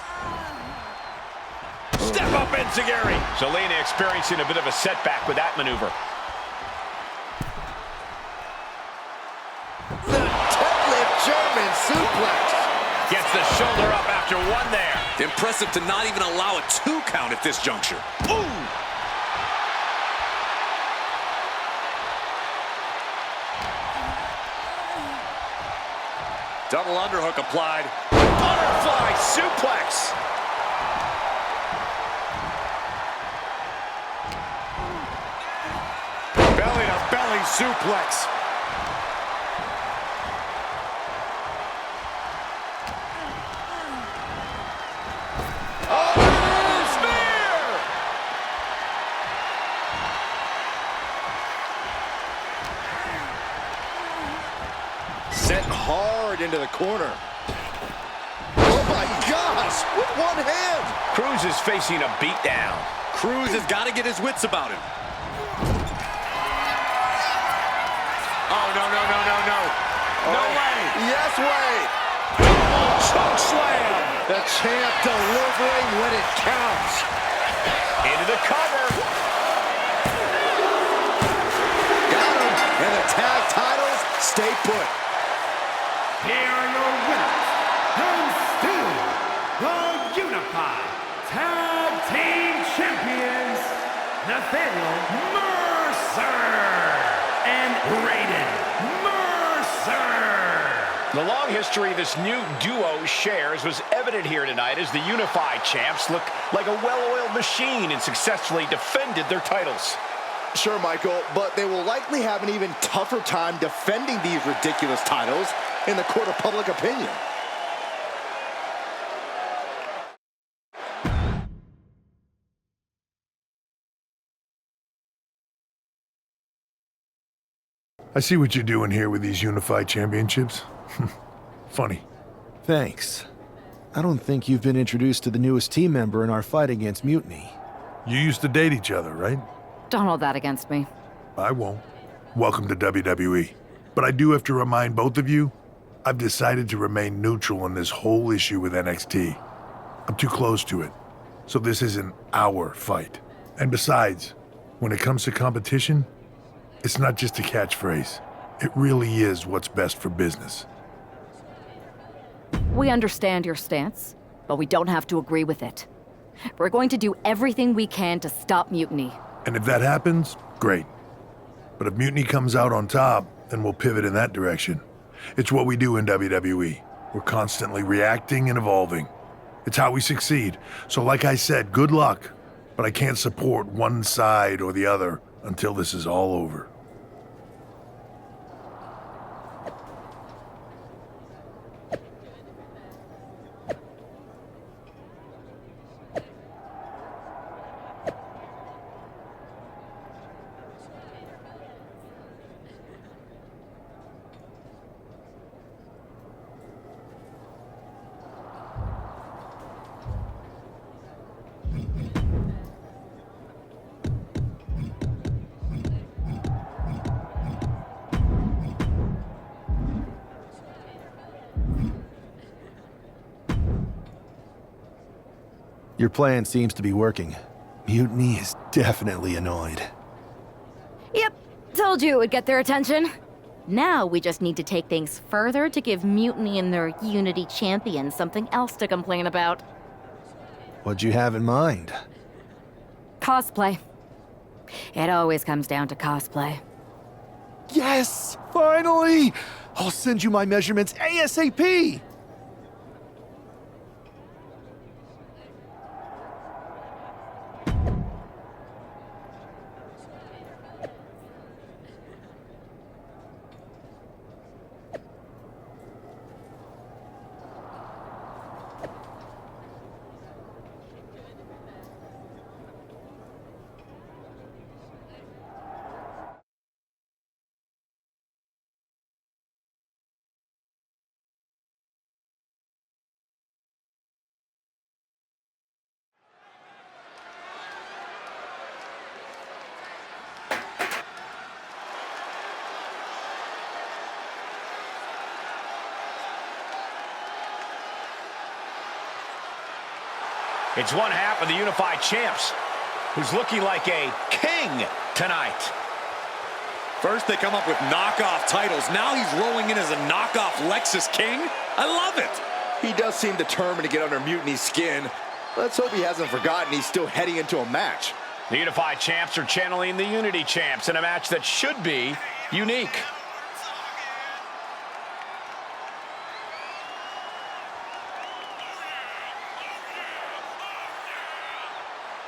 Step up, Enziguri. Zelina experiencing a bit of a setback with that maneuver. The deadlift German suplex. Gets the shoulder up after one there. Impressive to not even allow a 2 count at this juncture. Ooh! Double underhook applied. Butterfly suplex. Belly to belly suplex. Sent hard into the corner. Oh my gosh, with one hand. Cruz is facing a beatdown. Cruz has got to get his wits about him. Oh, no, no, no, no, no. No way. Yes way. Choke slam. The champ delivering when it counts. Into the cover. Got him. And the tag titles stay put. Here are your winners, and still the Unify Tag Team Champions, Nathaniel Mercer and Raiden Mercer. The long history this new duo shares was evident here tonight as the Unify champs look like a well-oiled machine and successfully defended their titles. Sure, Michael, but they will likely have an even tougher time defending these ridiculous titles in the court of public opinion. I see what you're doing here with these Unified Championships. Funny. Thanks. I don't think you've been introduced to the newest team member in our fight against Mutiny. You used to date each other, right? Don't hold that against me. I won't. Welcome to WWE. But I do have to remind both of you, I've decided to remain neutral in this whole issue with NXT. I'm too close to it, so this isn't our fight. And besides, when it comes to competition, it's not just a catchphrase. It really is what's best for business. We understand your stance, but we don't have to agree with it. We're going to do everything we can to stop Mutiny. And if that happens, great. But if Mutiny comes out on top, then we'll pivot in that direction. It's what we do in WWE. We're constantly reacting and evolving. It's how we succeed. So like I said, good luck. But I can't support one side or the other until this is all over. Your plan seems to be working. Mutiny is definitely annoyed. Yep, told you it would get their attention. Now we just need to take things further to give Mutiny and their Unity champions something else to complain about. What'd you have in mind? Cosplay. It always comes down to cosplay. Yes! Finally! I'll send you my measurements ASAP! It's one half of the Unified Champs, who's looking like a king tonight. First they come up with knockoff titles. Now he's rolling in as a knockoff Lexis King. I love it. He does seem determined to get under Mutiny's skin. Let's hope he hasn't forgotten he's still heading into a match. The Unified Champs are channeling the Unity Champs in a match that should be unique.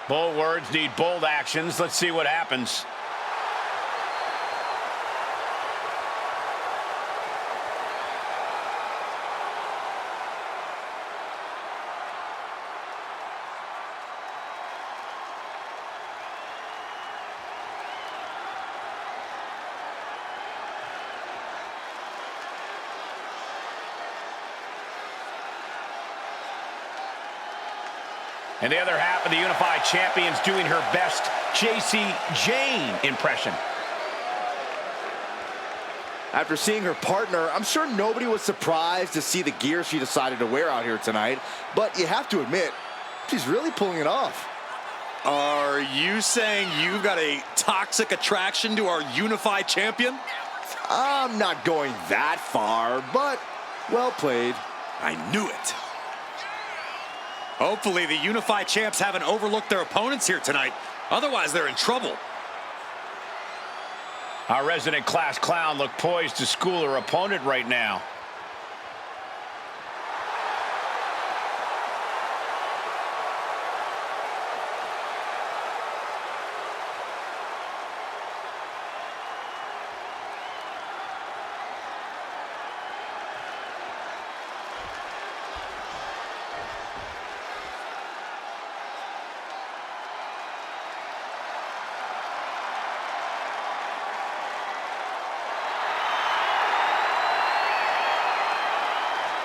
Bold words need bold actions. Let's see what happens. And the other half of the Unified Champions doing her best Jacy Jayne impression. After seeing her partner, I'm sure nobody was surprised to see the gear she decided to wear out here tonight. But you have to admit, she's really pulling it off. Are you saying you've got a toxic attraction to our Unified Champion? I'm not going that far, but well played. I knew it. Hopefully the Unified Champs haven't overlooked their opponents here tonight. Otherwise, they're in trouble. Our resident class clown looked poised to school her opponent right now.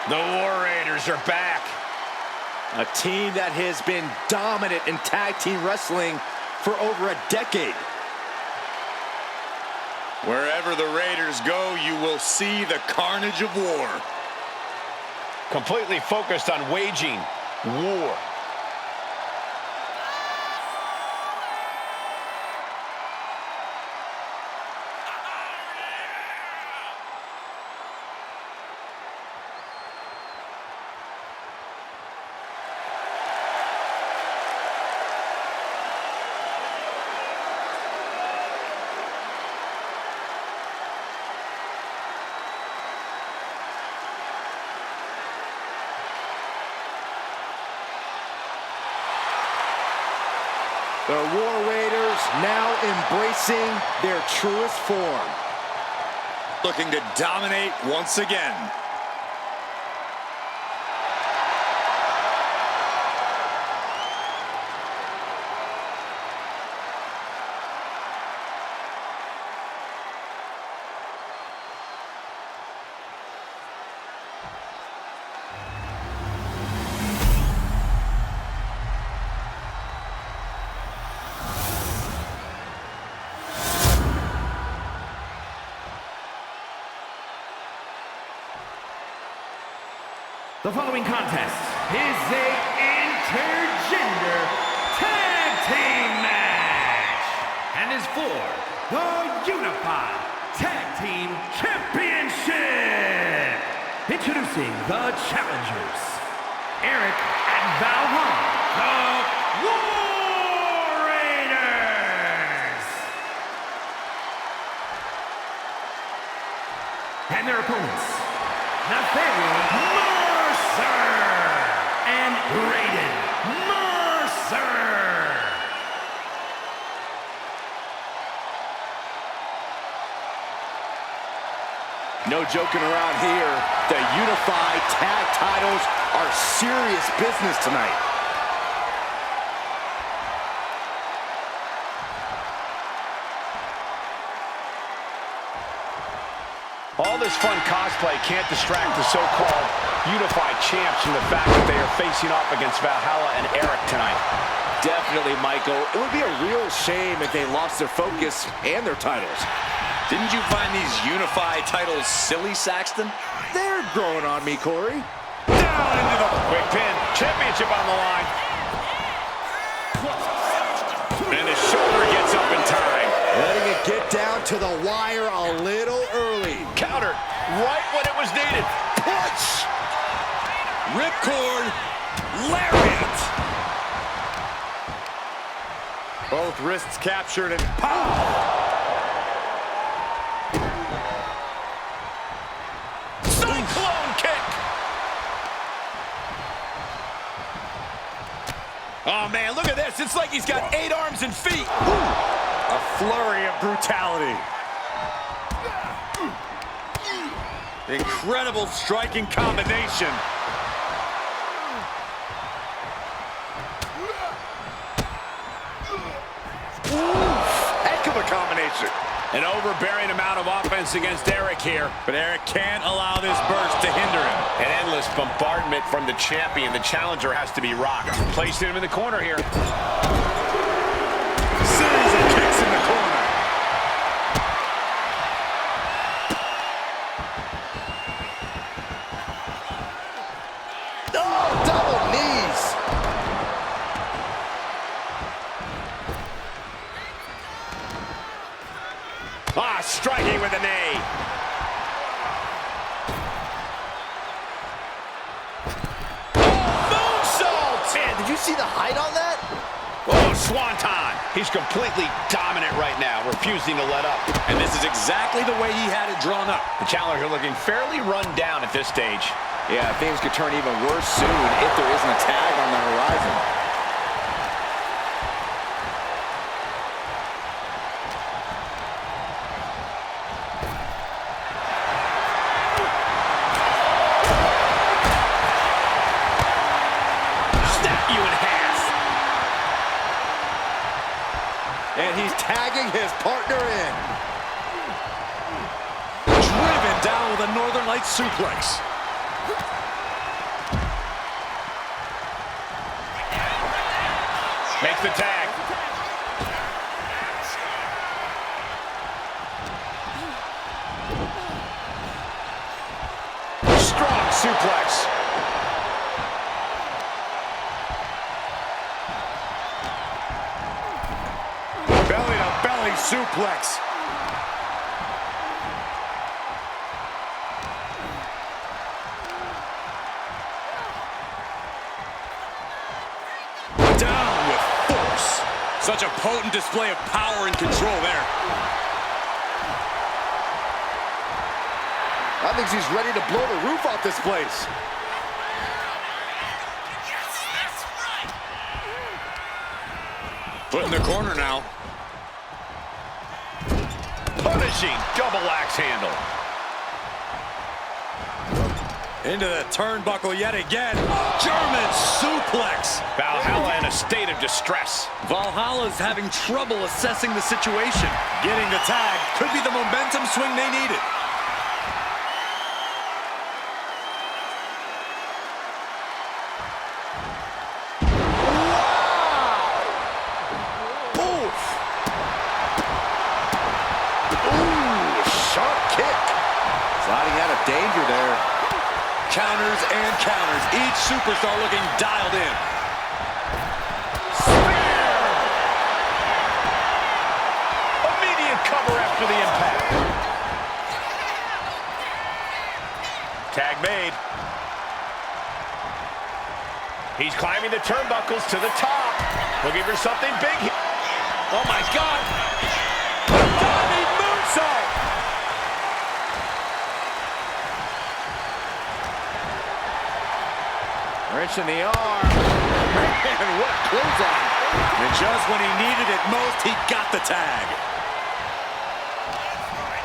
The War Raiders are back. A team that has been dominant in tag team wrestling for over a decade. Wherever the Raiders go, you will see the carnage of war. Completely focused on waging war. The War Raiders now embracing their truest form. Looking to dominate once again. The following contest is a intergender tag team match and is for the Unified Tag Team Championship. Introducing the challengers, Erik and Valhalla, the War Raiders. And their opponents, Nathaniel and Raiden Mercer. No joking around here. The Unified Tag titles are serious business tonight. All this fun cosplay can't distract the so-called Unified Champs from the fact that they are facing off against Valhalla and Erik tonight. Definitely, Michael. It would be a real shame if they lost their focus and their titles. Didn't you find these Unified titles silly, Saxton? They're growing on me, Corey. Down into the quick pin. Championship on the line. And his shoulder gets up in time. Letting it get down to the wire a little early. Countered right when it was needed. Punch! Ripcord, lariat. Both wrists captured and pow! Cyclone kick. Oh, man, look at this. It's like he's got 8 arms and feet. Ooh. A flurry of brutality. Incredible striking combination. Heck of a combination. An overbearing amount of offense against Erik here. But Erik can't allow this burst to hinder him. An endless bombardment from the champion. The challenger has to be rocked. Placing him in the corner here. Series of kicks in the corner. Oh, double knees. Striking with a knee. Moonsault! Man, did you see the height on that? Oh, swanton. He's completely dominant right now, refusing to let up. And this is exactly the way he had it drawn up. The challenger looking fairly run down at this stage. Yeah, things could turn even worse soon if there isn't a tag on the horizon. And he's tagging his partner in. Driven down with a Northern Lights suplex. Makes the tag. Strong suplex. Belly-to-belly suplex. Down with force. Such a potent display of power and control there. I think he's ready to blow the roof off this place. Put in the corner now. Punishing double axe handle. Into the turnbuckle yet again. German suplex. Valhalla in a state of distress. Valhalla's having trouble assessing the situation. Getting the tag could be the momentum swing they needed. Danger there. Counters and counters. Each superstar looking dialed in. Spear! Immediate cover after the impact. Tag made. He's climbing the turnbuckles to the top. Looking for something big here. Oh my God. Diving moonsault. Wrench in the arm. Man, what clothesline. And just when he needed it most, he got the tag.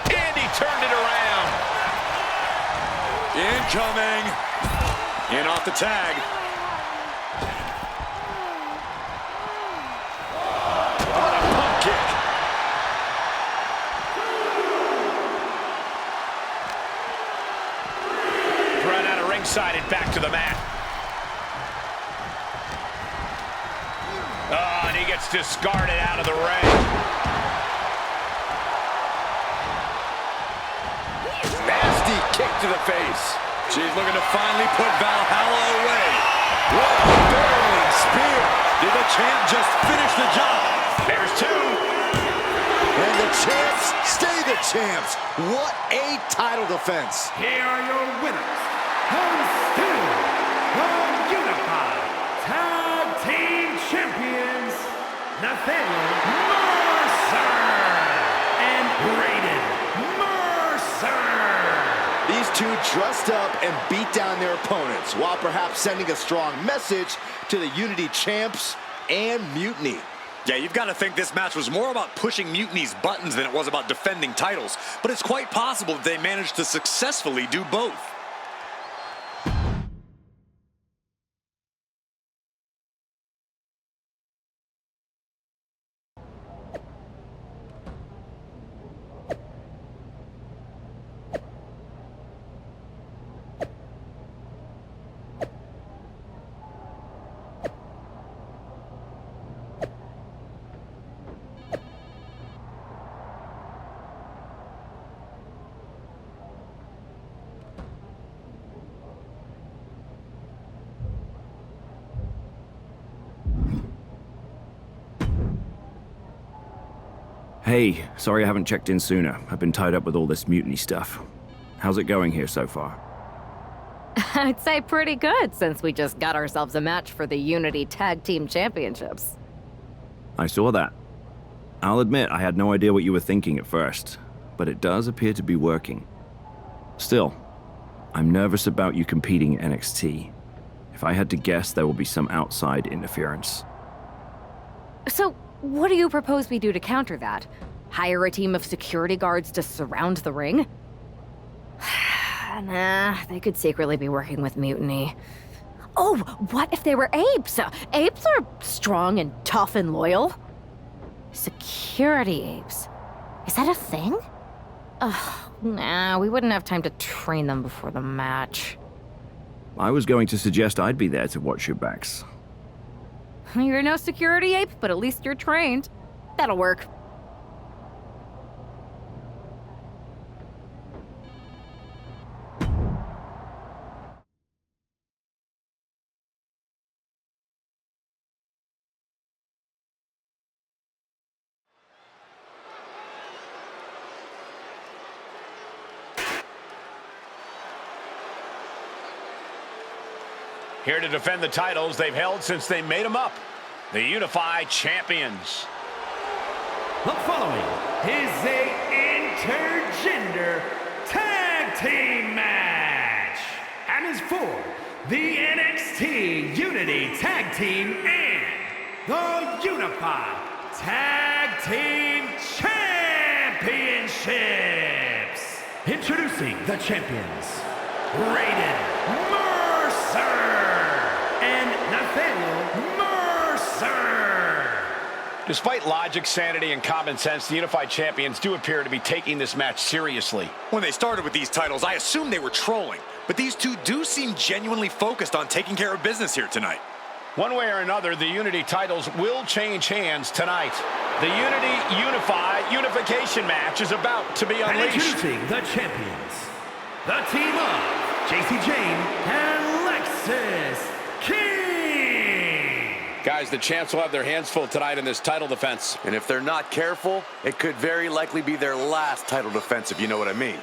And he turned it around. Incoming. In off the tag. What a pump kick. Thrown out of ringside and back to the mat. Oh, and he gets discarded out of the ring. Nasty kick to the face. She's looking to finally put Valhalla away. What a barreling spear. Did the champ just finish the job? There's two. And the champs stay the champs. What a title defense. Here are your winners. And still, the Unify Tag Team Champions, Nathaniel Mercer and Braden Mercer. These two dressed up and beat down their opponents, while perhaps sending a strong message to the Unity champs and Mutiny. Yeah, you've got to think this match was more about pushing Mutiny's buttons than it was about defending titles. But it's quite possible that they managed to successfully do both. Hey, sorry I haven't checked in sooner. I've been tied up with all this mutiny stuff. How's it going here so far? I'd say pretty good, since we just got ourselves a match for the Unity Tag Team Championships. I saw that. I'll admit I had no idea what you were thinking at first, but it does appear to be working. Still, I'm nervous about you competing in NXT. If I had to guess, there will be some outside interference. So, what do you propose we do to counter that? Hire a team of security guards to surround the ring? Nah, they could secretly be working with Mutiny. Oh, what if they were apes? Apes are strong and tough and loyal. Security apes. Is that a thing? Nah, we wouldn't have time to train them before the match. I was going to suggest I'd be there to watch your backs. You're no security ape, but at least you're trained. That'll work. Here to defend the titles they've held since they made them up. The Unify champions. The following is a intergender tag team match. And is for the NXT Unity Tag Team and the Unify Tag Team Championships. Introducing the champions, Raiden Mercer and Nathaniel Mercer. Despite logic, sanity, and common sense, the Unified Champions do appear to be taking this match seriously. When they started with these titles, I assumed they were trolling. But these two do seem genuinely focused on taking care of business here tonight. One way or another, the Unity titles will change hands tonight. The Unity-Unify unification match is about to be unleashed. And introducing the champions, the team of Jacy, Jayne, and Lexis. Guys, the champs will have their hands full tonight in this title defense. And if they're not careful, it could very likely be their last title defense, if you know what I mean.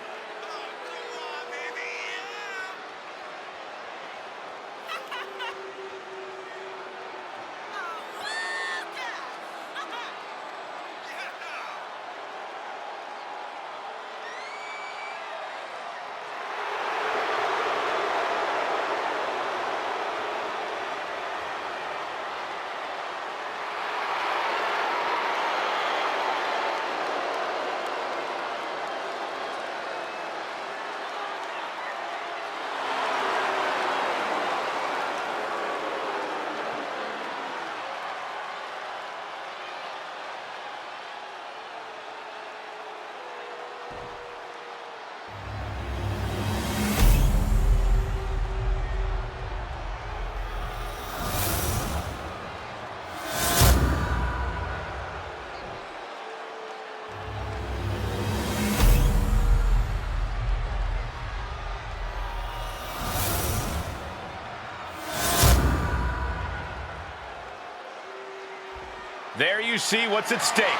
There you see what's at stake.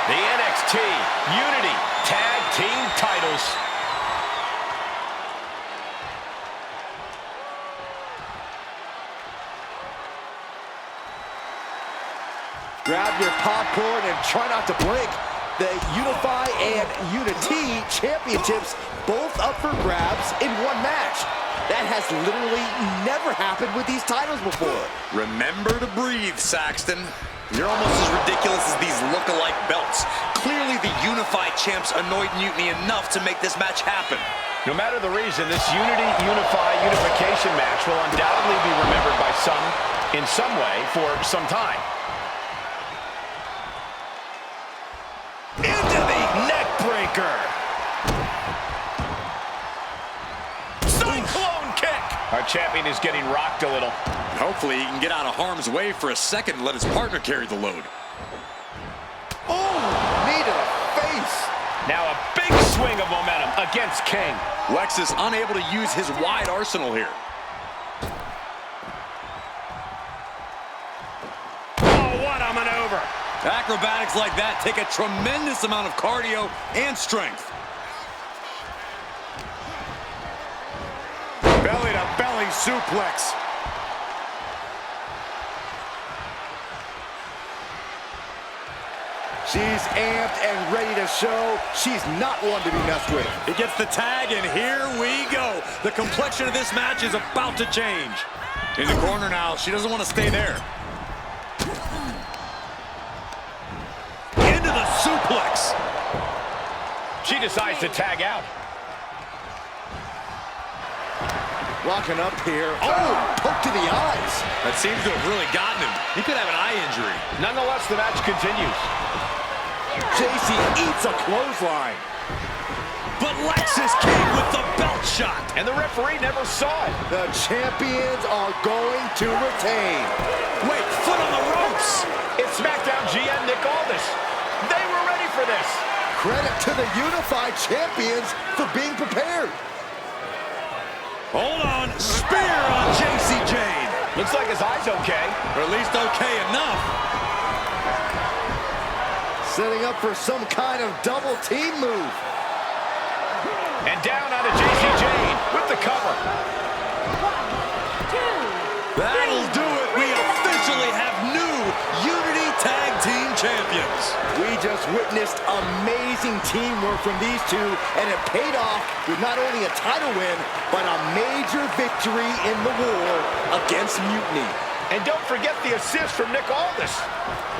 The NXT Unity Tag Team titles. Grab your popcorn and try not to blink. The Unify and Unity championships both up for grabs in one match. That has literally never happened with these titles before. Remember to breathe, Saxton. You're almost as ridiculous as these look-alike belts. Clearly the Unify champs annoyed Mutiny enough to make this match happen. No matter the reason, this unification match will undoubtedly be remembered by some, in some way, for some time. Into the neck breaker. Cyclone kick. Our champion is getting rocked a little. Hopefully he can get out of harm's way for a second and let his partner carry the load. Oh, knee to the face. Now a big swing of momentum against King. Lexis unable to use his wide arsenal here. Oh, what a maneuver. Acrobatics like that take a tremendous amount of cardio and strength. Belly to belly suplex. She's amped and ready to show she's not one to be messed with. He gets the tag, and here we go. The complexion of this match is about to change. In the corner now, she doesn't want to stay there. Into the suplex. She decides to tag out. Locking up here. Oh, poke to the eyes. That seems to have really gotten him. He could have an eye injury. Nonetheless, the match continues. Jacy eats a clothesline. But Lexis came with the belt shot. And the referee never saw it. The champions are going to retain. Wait, foot on the ropes. It's SmackDown GM Nick Aldis. They were ready for this. Credit to the Unified champions for being prepared. Hold on, spear on Jacy Jayne. Looks like his eye's okay. Or at least okay enough. Setting up for some kind of double team move. And down onto Jacy Jayne with the cover. 1, 2, That'll do it. We officially have new Unity Tag Team Champions. We just witnessed amazing teamwork from these two, and it paid off with not only a title win, but a major victory in the war against Mutiny. And don't forget the assist from Nick Aldis.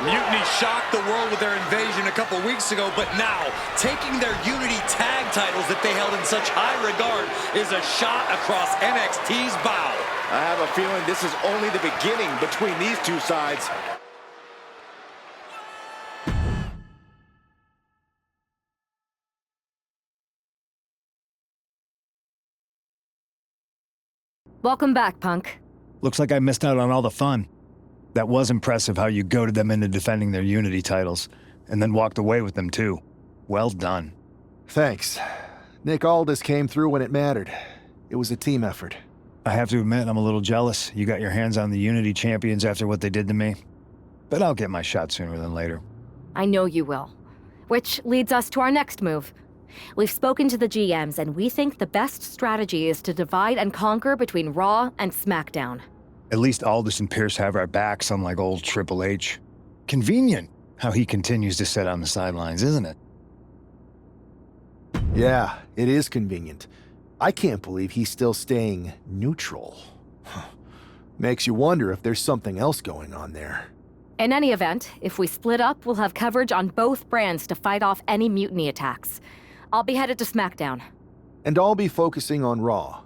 Mutiny shocked the world with their invasion a couple weeks ago, but now, taking their Unity tag titles that they held in such high regard is a shot across NXT's bow. I have a feeling this is only the beginning between these two sides. Welcome back, Punk. Looks like I missed out on all the fun. That was impressive how you goaded them into defending their Unity titles, and then walked away with them too. Well done. Thanks. Nick Aldis came through when it mattered. It was a team effort. I have to admit, I'm a little jealous. You got your hands on the Unity champions after what they did to me. But I'll get my shot sooner than later. I know you will. Which leads us to our next move. We've spoken to the GMs, and we think the best strategy is to divide and conquer between Raw and SmackDown. At least Aldis and Pierce have our backs, unlike old Triple H. Convenient how he continues to sit on the sidelines, isn't it? Yeah, it is convenient. I can't believe he's still staying neutral. Makes you wonder if there's something else going on there. In any event, if we split up, we'll have coverage on both brands to fight off any mutiny attacks. I'll be headed to SmackDown. And I'll be focusing on Raw.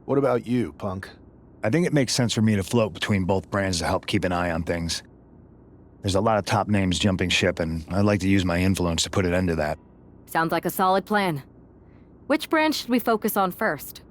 What about you, Punk? I think it makes sense for me to float between both brands to help keep an eye on things. There's a lot of top names jumping ship, and I'd like to use my influence to put an end to that. Sounds like a solid plan. Which brand should we focus on first?